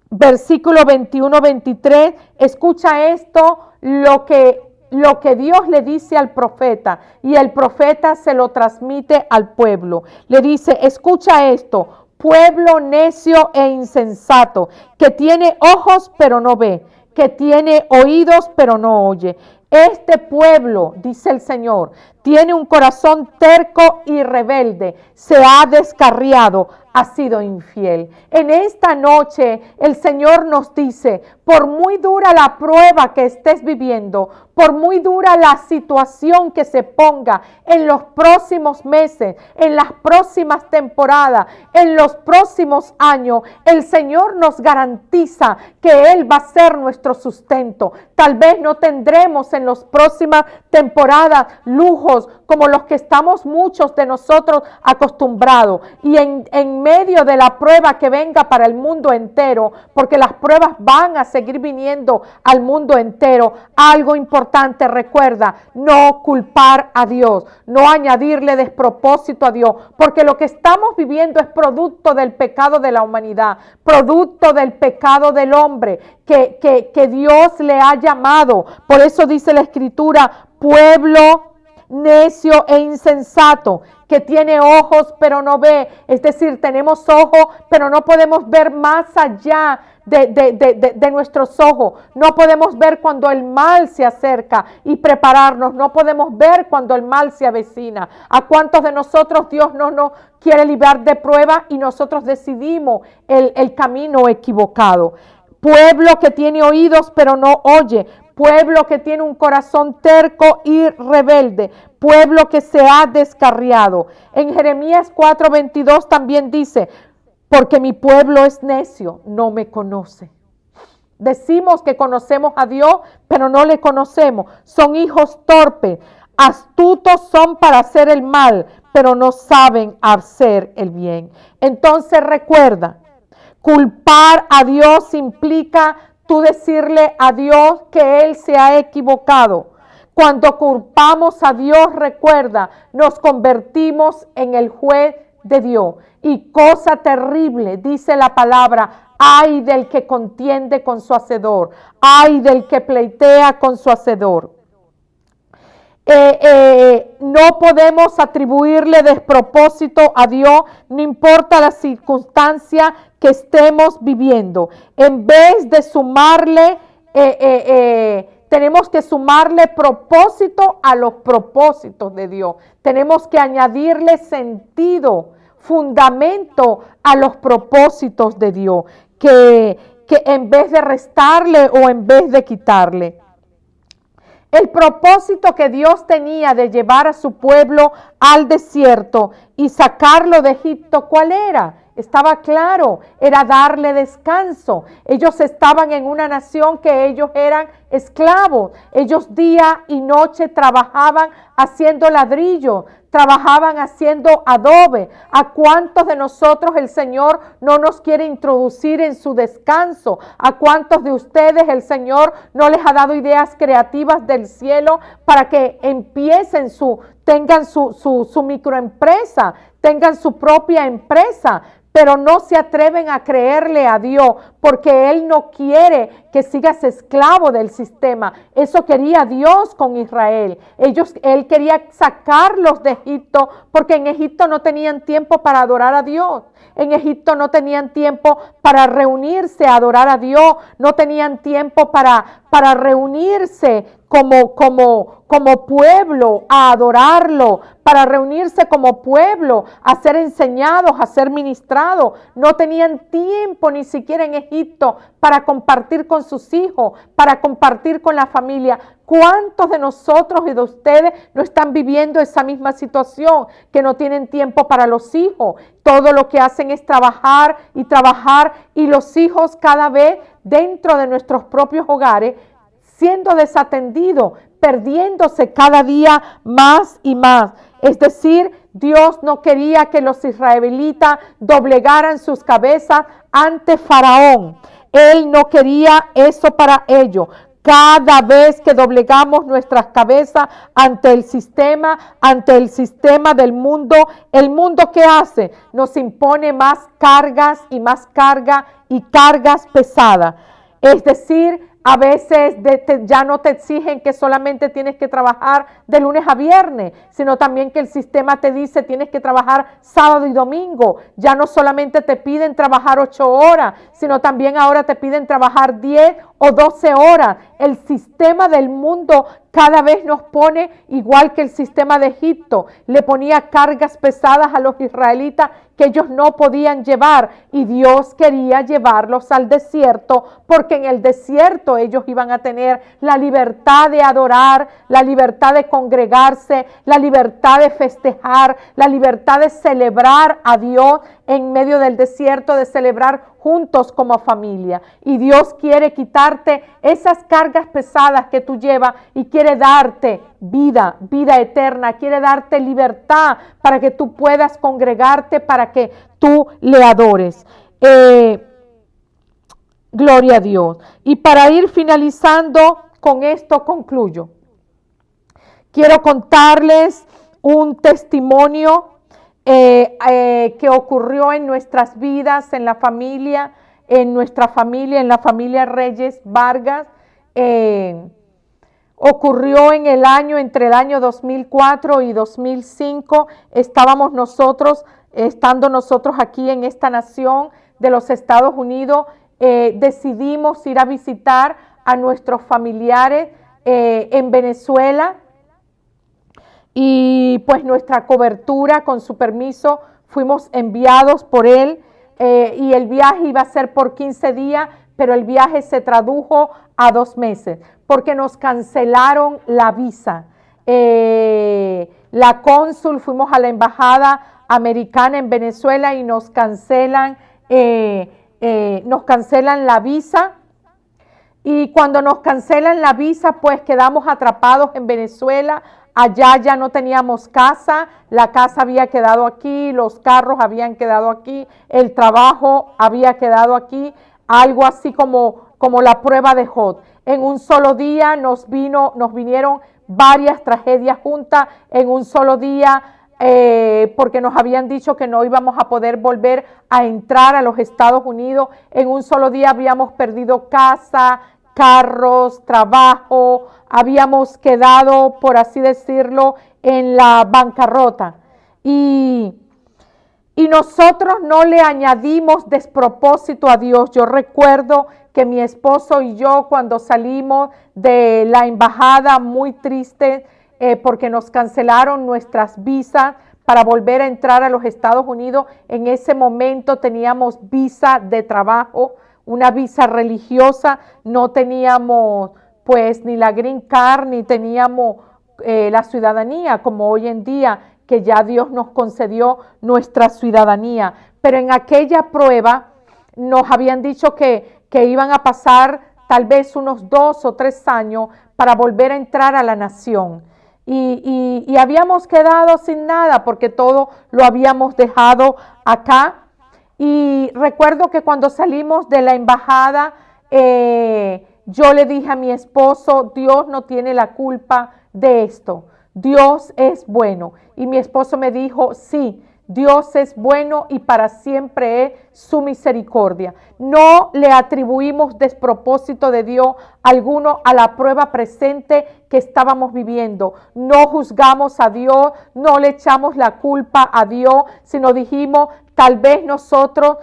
[SPEAKER 1] versículo 21-23, escucha esto, lo que Dios le dice al profeta, y el profeta se lo transmite al pueblo. Le dice, escucha esto, pueblo necio e insensato, que tiene ojos pero no ve, que tiene oídos pero no oye. Este pueblo, dice el Señor, tiene un corazón terco y rebelde, se ha descarriado, ha sido infiel. En esta noche el Señor nos dice, por muy dura la prueba que estés viviendo, por muy dura la situación que se ponga en los próximos meses, en las próximas temporadas, en los próximos años, el Señor nos garantiza que Él va a ser nuestro sustento. Tal vez no tendremos en las próximas temporadas lujos como los que estamos muchos de nosotros acostumbrados, y en medio de la prueba que venga para el mundo entero, porque las pruebas van a seguir viniendo al mundo entero, algo importante, recuerda, no culpar a Dios, no añadirle despropósito a Dios, porque lo que estamos viviendo es producto del pecado de la humanidad, producto del pecado del hombre, que Dios le ha llamado. Por eso dice la Escritura, pueblo necio e insensato, que tiene ojos pero no ve. Es decir, tenemos ojos pero no podemos ver más allá de nuestros ojos. No podemos ver cuando el mal se acerca y prepararnos. No podemos ver cuando el mal se avecina. ¿A cuántos de nosotros Dios no nos quiere librar de prueba y nosotros decidimos el camino equivocado? Pueblo que tiene oídos pero no oye, pueblo que tiene un corazón terco y rebelde, pueblo que se ha descarriado. En Jeremías 4:22 también dice, porque mi pueblo es necio, no me conoce. Decimos que conocemos a Dios, pero no le conocemos. Son hijos torpes, astutos son para hacer el mal,
[SPEAKER 2] pero no saben hacer el bien. Entonces recuerda, culpar a Dios implica tú decirle a Dios que Él se ha equivocado. Cuando culpamos a Dios, recuerda, nos convertimos en el juez de Dios. Y cosa terrible, dice la palabra, ay del que contiende con su hacedor, ay del que pleitea con su hacedor. No podemos atribuirle despropósito a Dios, no importa la circunstancia que estemos viviendo. En vez de sumarle, tenemos que sumarle propósito a los propósitos de Dios. Tenemos que añadirle sentido, fundamento a los propósitos de Dios, que en vez de restarle o en vez de quitarle. El propósito que Dios tenía de llevar a su pueblo al desierto y sacarlo de Egipto, ¿cuál era? Estaba claro, era darle descanso. Ellos estaban en una nación que ellos eran esclavos. Ellos día y noche trabajaban haciendo ladrillo, trabajaban haciendo adobe. ¿A cuántos de nosotros el Señor no nos quiere introducir en su descanso? ¿A cuántos de ustedes el Señor no les ha dado ideas creativas del cielo para que empiecen tengan su microempresa, tengan su propia empresa? Pero no se atreven a creerle a Dios porque Él no quiere que sigas esclavo del sistema. Eso quería Dios con Israel. Él quería sacarlos de Egipto porque en Egipto no tenían tiempo para adorar a Dios. En Egipto no tenían tiempo para reunirse a adorar a Dios. No tenían tiempo para reunirse como pueblo a adorarlo, para reunirse como pueblo a ser enseñados, a ser ministrados. No tenían tiempo ni siquiera en Egipto para compartir con sus hijos, para compartir con la familia. ¿Cuántos de nosotros y de ustedes no están viviendo esa misma situación? Que no tienen tiempo para los hijos. Todo lo que hacen es trabajar y los hijos cada vez dentro de nuestros propios hogares siendo desatendidos, perdiéndose cada día más y más. Es decir, Dios no quería que los israelitas doblegaran sus cabezas ante Faraón. Él no quería eso para ellos. Cada vez que doblegamos nuestras cabezas ante el sistema del mundo, ¿el mundo qué hace? Nos impone más cargas y más cargas pesadas. Es decir, a veces ya no te exigen que solamente tienes que trabajar de lunes a viernes, sino también que el sistema te dice tienes que trabajar sábado y domingo. Ya no solamente te piden trabajar 8 horas, sino también ahora te piden trabajar 10 o 12 horas. El sistema del mundo cada vez nos pone igual que el sistema de Egipto. Le ponía cargas pesadas a los israelitas que ellos no podían llevar y Dios quería llevarlos al desierto porque en el desierto ellos iban a tener la libertad de adorar, la libertad de congregarse, la libertad de festejar, la libertad de celebrar a Dios en medio del desierto, de celebrar juntos como familia. Y Dios quiere quitarte esas cargas pesadas que tú llevas y quiere darte vida eterna, quiere darte libertad para que tú puedas congregarte, para que tú le adores. Gloria a Dios. Y para ir finalizando, con esto concluyo. Quiero contarles un testimonio que ocurrió en nuestras vidas, en la familia, en la familia Reyes Vargas. Ocurrió entre el año 2004 y 2005. Estando nosotros aquí en esta nación de los Estados Unidos, decidimos ir a visitar a nuestros familiares en Venezuela. Y pues nuestra cobertura, con su permiso, fuimos enviados por él y el viaje iba a ser por 15 días, pero el viaje se tradujo a 2 meses porque nos cancelaron la visa. La cónsul, fuimos a la embajada americana en Venezuela y nos cancelan la visa. Y cuando nos cancelan la visa, pues quedamos atrapados en Venezuela allá ya no teníamos casa, la casa había quedado aquí, los carros habían quedado aquí, el trabajo había quedado aquí, algo así como la prueba de Job. En un solo día nos vinieron varias tragedias juntas, en un solo día, porque nos habían dicho que no íbamos a poder volver a entrar a los Estados Unidos. En un solo día habíamos perdido casa, carros, trabajo, habíamos quedado, por así decirlo, en la bancarrota. Y nosotros no le añadimos despropósito a Dios. Yo recuerdo que mi esposo y yo, cuando salimos de la embajada muy tristes, porque nos cancelaron nuestras visas para volver a entrar a los Estados Unidos, en ese momento teníamos visa de trabajo, una visa religiosa, no teníamos pues ni la green card, ni teníamos la ciudadanía como hoy en día, que ya Dios nos concedió nuestra ciudadanía. Pero en aquella prueba nos habían dicho que iban a pasar tal vez unos 2 o 3 años para volver a entrar a la nación. Y habíamos quedado sin nada porque todo lo habíamos dejado acá. Y recuerdo que cuando salimos de la embajada, yo le dije a mi esposo, Dios no tiene la culpa de esto. Dios es bueno. Y mi esposo me dijo, sí, Dios es bueno y para siempre es su misericordia. No le atribuimos despropósito de Dios alguno a la prueba presente que estábamos viviendo. No juzgamos a Dios, no le echamos la culpa a Dios, sino dijimos, tal vez nosotros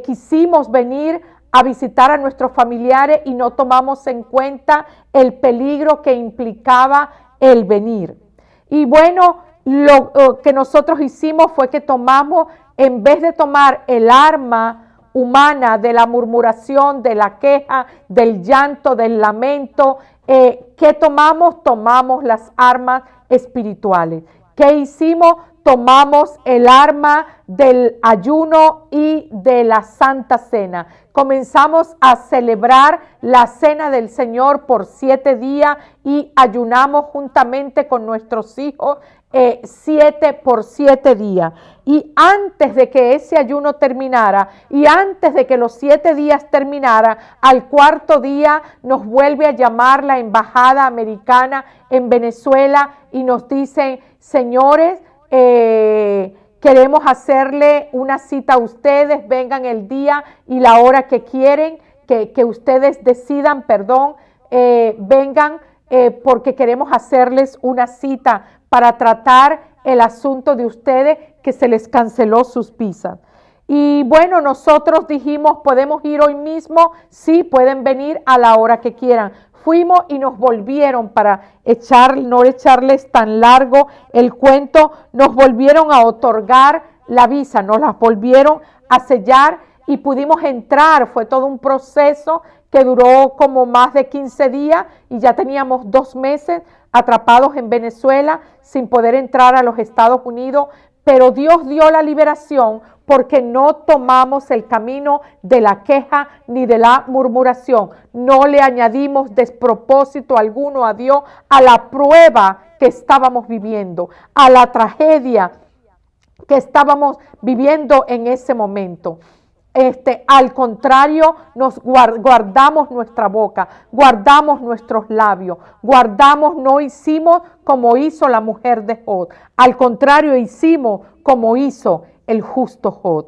[SPEAKER 2] quisimos venir a visitar a nuestros familiares y no tomamos en cuenta el peligro que implicaba el venir. Y bueno, lo que nosotros hicimos fue que tomamos, en vez de tomar el arma humana de la murmuración, de la queja, del llanto, del lamento, ¿qué tomamos? Tomamos las armas espirituales. ¿Qué hicimos? Tomamos el arma del ayuno y de la Santa Cena. Comenzamos a celebrar la Cena del Señor por 7 días y ayunamos juntamente con nuestros hijos 7 por 7 días. Y antes de que ese ayuno terminara y antes de que los 7 días terminara, al 4.º día nos vuelve a llamar la embajada americana en Venezuela y nos dicen, señores, queremos hacerle una cita a ustedes, vengan el día y la hora que quieren, que ustedes decidan, vengan porque queremos hacerles una cita para tratar el asunto de ustedes que se les canceló sus visas. Y bueno, nosotros dijimos, ¿podemos ir hoy mismo? Sí, pueden venir a la hora que quieran. Fuimos y nos volvieron, para no echarles tan largo el cuento, nos volvieron a otorgar la visa, nos las volvieron a sellar y pudimos entrar. Fue todo un proceso que duró como más de 15 días y ya teníamos 2 meses atrapados en Venezuela sin poder entrar a los Estados Unidos, pero Dios dio la liberación porque no tomamos el camino de la queja ni de la murmuración. No le añadimos despropósito alguno a Dios a la prueba que estábamos viviendo, a la tragedia que estábamos viviendo en ese momento. Al contrario, nos guardamos nuestra boca, guardamos nuestros labios, no hicimos como hizo la mujer de Job. Al contrario, hicimos como hizo el justo Job.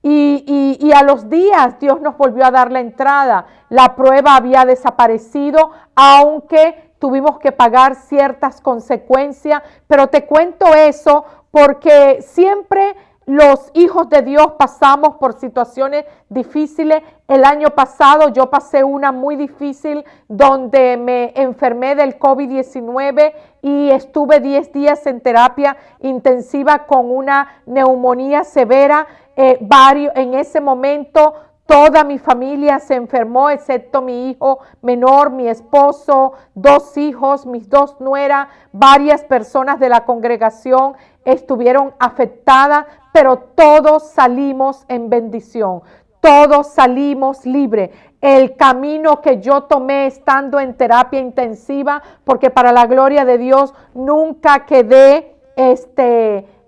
[SPEAKER 2] Y a los días Dios nos volvió a dar la entrada. La prueba había desaparecido, aunque tuvimos que pagar ciertas consecuencias. Pero te cuento eso porque siempre los hijos de Dios pasamos por situaciones difíciles. El año pasado yo pasé una muy difícil donde me enfermé del COVID-19 y estuve 10 días en terapia intensiva con una neumonía severa. En ese momento toda mi familia se enfermó, excepto mi hijo menor, mi esposo, 2 hijos, mis 2 nueras, varias personas de la congregación estuvieron afectadas, pero todos salimos en bendición. todos salimos libres. El camino que yo tomé estando en terapia intensiva, porque para la gloria de Dios nunca quedé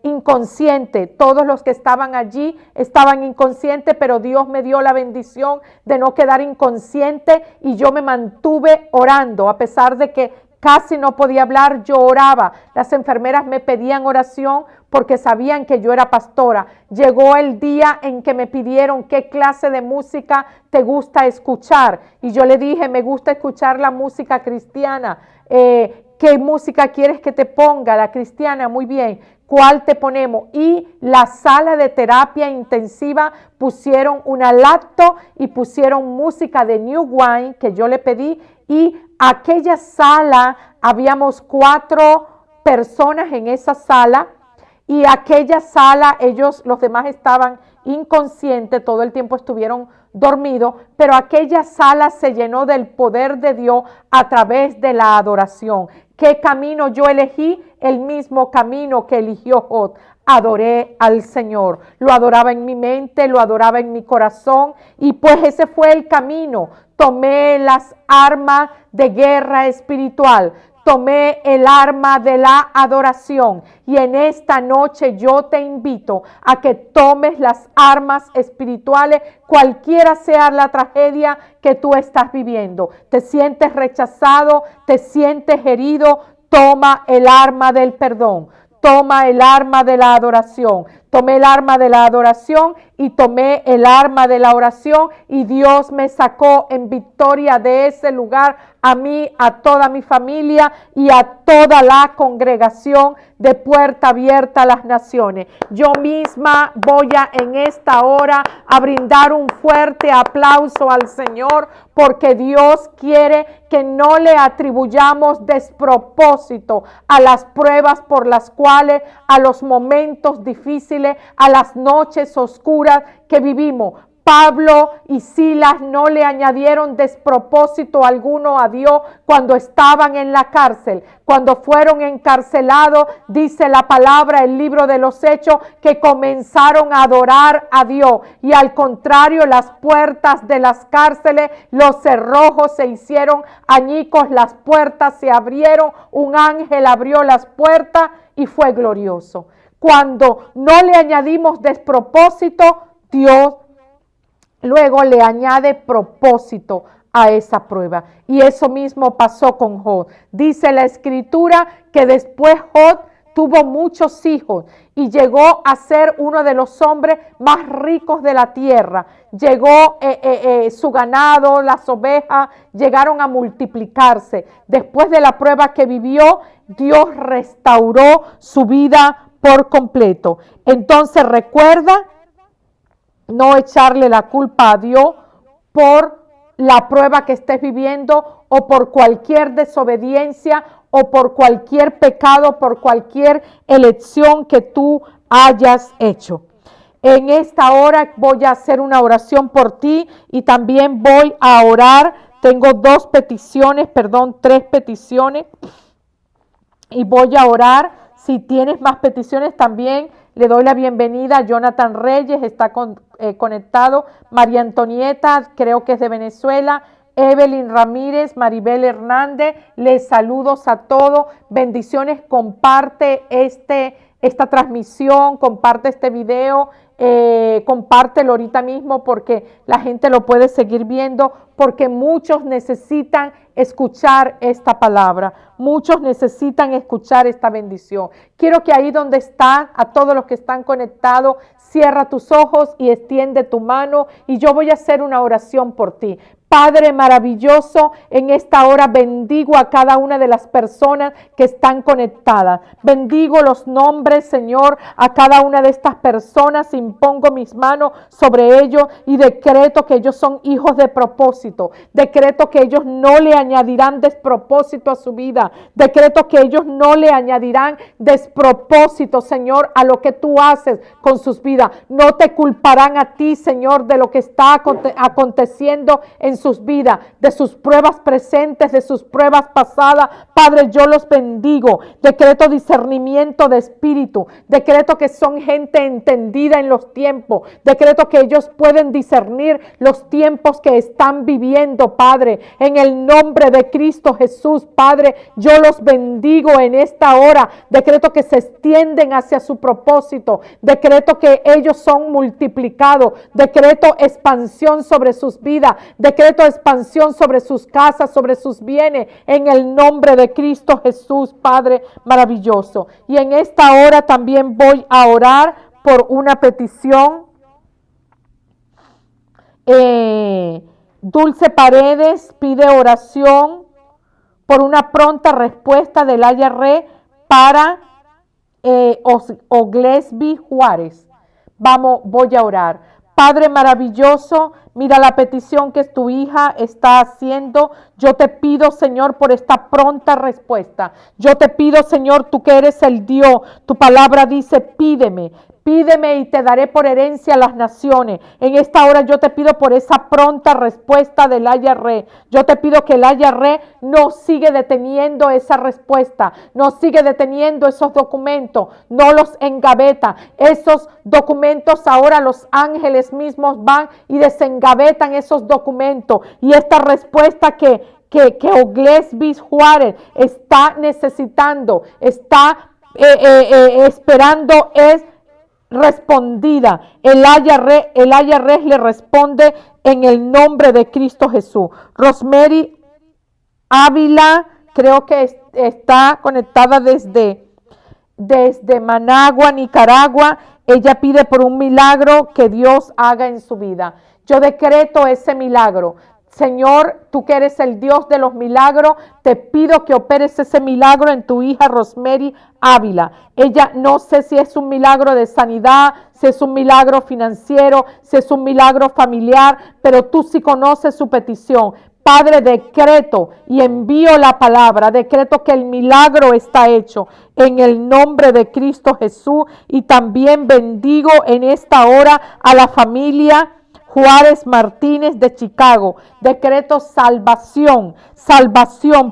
[SPEAKER 2] inconsciente. Todos los que estaban allí estaban inconscientes, pero Dios me dio la bendición de no quedar inconsciente y yo me mantuve orando. A pesar de que casi no podía hablar, yo oraba. Las enfermeras me pedían oración porque sabían que yo era pastora. Llegó el día en que me pidieron qué clase de música te gusta escuchar. Y yo le dije, me gusta escuchar la música cristiana. ¿Qué música quieres que te ponga? La cristiana, muy bien. ¿Cuál te ponemos? Y la sala de terapia intensiva pusieron una laptop y pusieron música de New Wine que yo le pedí, y aquella sala, habíamos 4 personas en esa sala, y aquella sala, los demás estaban inconscientes, todo el tiempo estuvieron dormidos, pero aquella sala se llenó del poder de Dios a través de la adoración. ¿Qué camino yo elegí? El mismo camino que eligió Job. Adoré al Señor, lo adoraba en mi mente, lo adoraba en mi corazón, y pues ese fue el camino. Tomé las armas de guerra espiritual, tomé el arma de la adoración, y en esta noche yo te invito a que tomes las armas espirituales, cualquiera sea la tragedia que tú estás viviendo. Te sientes rechazado, te sientes herido, toma el arma del perdón. Toma el arma de la adoración. Tomé el arma de la adoración y tomé el arma de la oración, y Dios me sacó en victoria de ese lugar, a mí, a toda mi familia y a toda la congregación de Puerta Abierta a las Naciones. Yo misma voy en esta hora a brindar un fuerte aplauso al Señor, porque Dios quiere que no le atribuyamos despropósito a las pruebas por las cuales, a los momentos difíciles, a las noches oscuras que vivimos. Pablo y Silas no le añadieron despropósito alguno a Dios cuando estaban en la cárcel. Cuando fueron encarcelados, dice la palabra, el libro de los Hechos, que comenzaron a adorar a Dios. Y al contrario, las puertas de las cárceles, los cerrojos se hicieron añicos, las puertas se abrieron, un ángel abrió las puertas y fue glorioso. Cuando no le añadimos despropósito, Dios luego le añade propósito a esa prueba. Y eso mismo pasó con Job. Dice la escritura que después Job tuvo muchos hijos y llegó a ser uno de los hombres más ricos de la tierra. Llegó su ganado, las ovejas, llegaron a multiplicarse. Después de la prueba que vivió, Dios restauró su vida por completo. Entonces recuerda no echarle la culpa a Dios por la prueba que estés viviendo, o por cualquier desobediencia, o por cualquier pecado, por cualquier elección que tú hayas hecho. En esta hora voy a hacer una oración por ti, y también voy a orar. Tengo 3 peticiones, y voy a orar. Si tienes más peticiones también, le doy la bienvenida a Jonathan Reyes, está conectado. María Antonieta, creo que es de Venezuela. Evelyn Ramírez, Maribel Hernández, les saludos a todos. Bendiciones, comparte esta transmisión, comparte este video, compártelo ahorita mismo, porque la gente lo puede seguir viendo, porque muchos necesitan escuchar esta palabra, muchos necesitan escuchar esta bendición. Quiero que ahí donde están, a todos los que están conectados, cierra tus ojos y extiende tu mano, y yo voy a hacer una oración por ti. Padre maravilloso, en esta hora bendigo a cada una de las personas que están conectadas. Bendigo los nombres, Señor, a cada una de estas personas. Impongo mis manos sobre ellos y decreto que ellos son hijos de propósito. Decreto que ellos no le añadirán despropósito a su vida. Decreto que ellos no le añadirán despropósito, Señor, a lo que tú haces con sus vidas. No te culparán a ti, Señor, de lo que está aconteciendo en sus vidas, de sus pruebas presentes, de sus pruebas pasadas. Padre, yo los bendigo. Decreto discernimiento de espíritu. Decreto que son gente entendida en los tiempos. Decreto que ellos pueden discernir los tiempos que están viviendo, Padre. En el nombre de Cristo Jesús, Padre, yo los bendigo en esta hora. Decreto que se extienden hacia su propósito. Decreto que ellos son multiplicados. Decreto expansión sobre sus vidas. Decreto expansión sobre sus casas, sobre sus bienes. En el nombre de Cristo Jesús, Padre maravilloso. Y en esta hora también voy a orar por una petición. Dulce Paredes pide oración por una pronta respuesta del IRS para Oglesby Juárez. Voy a orar. Padre maravilloso, mira la petición que tu hija está haciendo. Yo te pido, Señor, por esta pronta respuesta. Yo te pido, Señor, tú que eres el Dios. Tu palabra dice, pídeme. Pídeme y te daré por herencia a las naciones. En esta hora yo te pido por esa pronta respuesta del IRS. Yo te pido que el IRS no sigue deteniendo esa respuesta, no sigue deteniendo esos documentos, no los engaveta. Esos documentos ahora los ángeles mismos van y desengavetan esos documentos. Y esta respuesta que Oglesby Juárez está necesitando, está esperando es respondida. El IRS le responde en el nombre de Cristo Jesús. Rosemary Ávila, creo que está conectada desde Managua, Nicaragua. Ella pide por un milagro que Dios haga en su vida. Yo decreto ese milagro. Señor, tú que eres el Dios de los milagros, te pido que operes ese milagro en tu hija Rosemary Ávila. Ella no sé si es un milagro de sanidad, si es un milagro financiero, si es un milagro familiar, pero tú sí conoces su petición. Padre, decreto y envío la palabra, decreto que el milagro está hecho en el nombre de Cristo Jesús, y también bendigo en esta hora a la familia Juárez Martínez de Chicago. Decreto salvación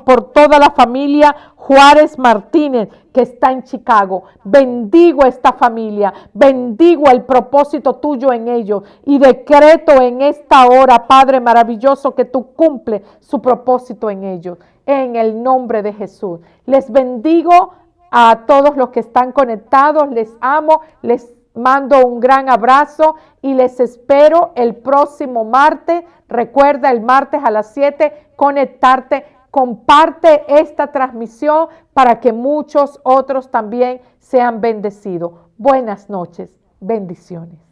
[SPEAKER 2] por toda la familia Juárez Martínez que está en Chicago. Bendigo esta familia, bendigo el propósito tuyo en ellos y decreto en esta hora, Padre maravilloso, que tú cumples su propósito en ellos. En el nombre de Jesús. Les bendigo a todos los que están conectados, les amo, les mando un gran abrazo y les espero el próximo martes. Recuerda, el martes a las 7 conectarte. Comparte esta transmisión para que muchos otros también sean bendecidos. Buenas noches. Bendiciones.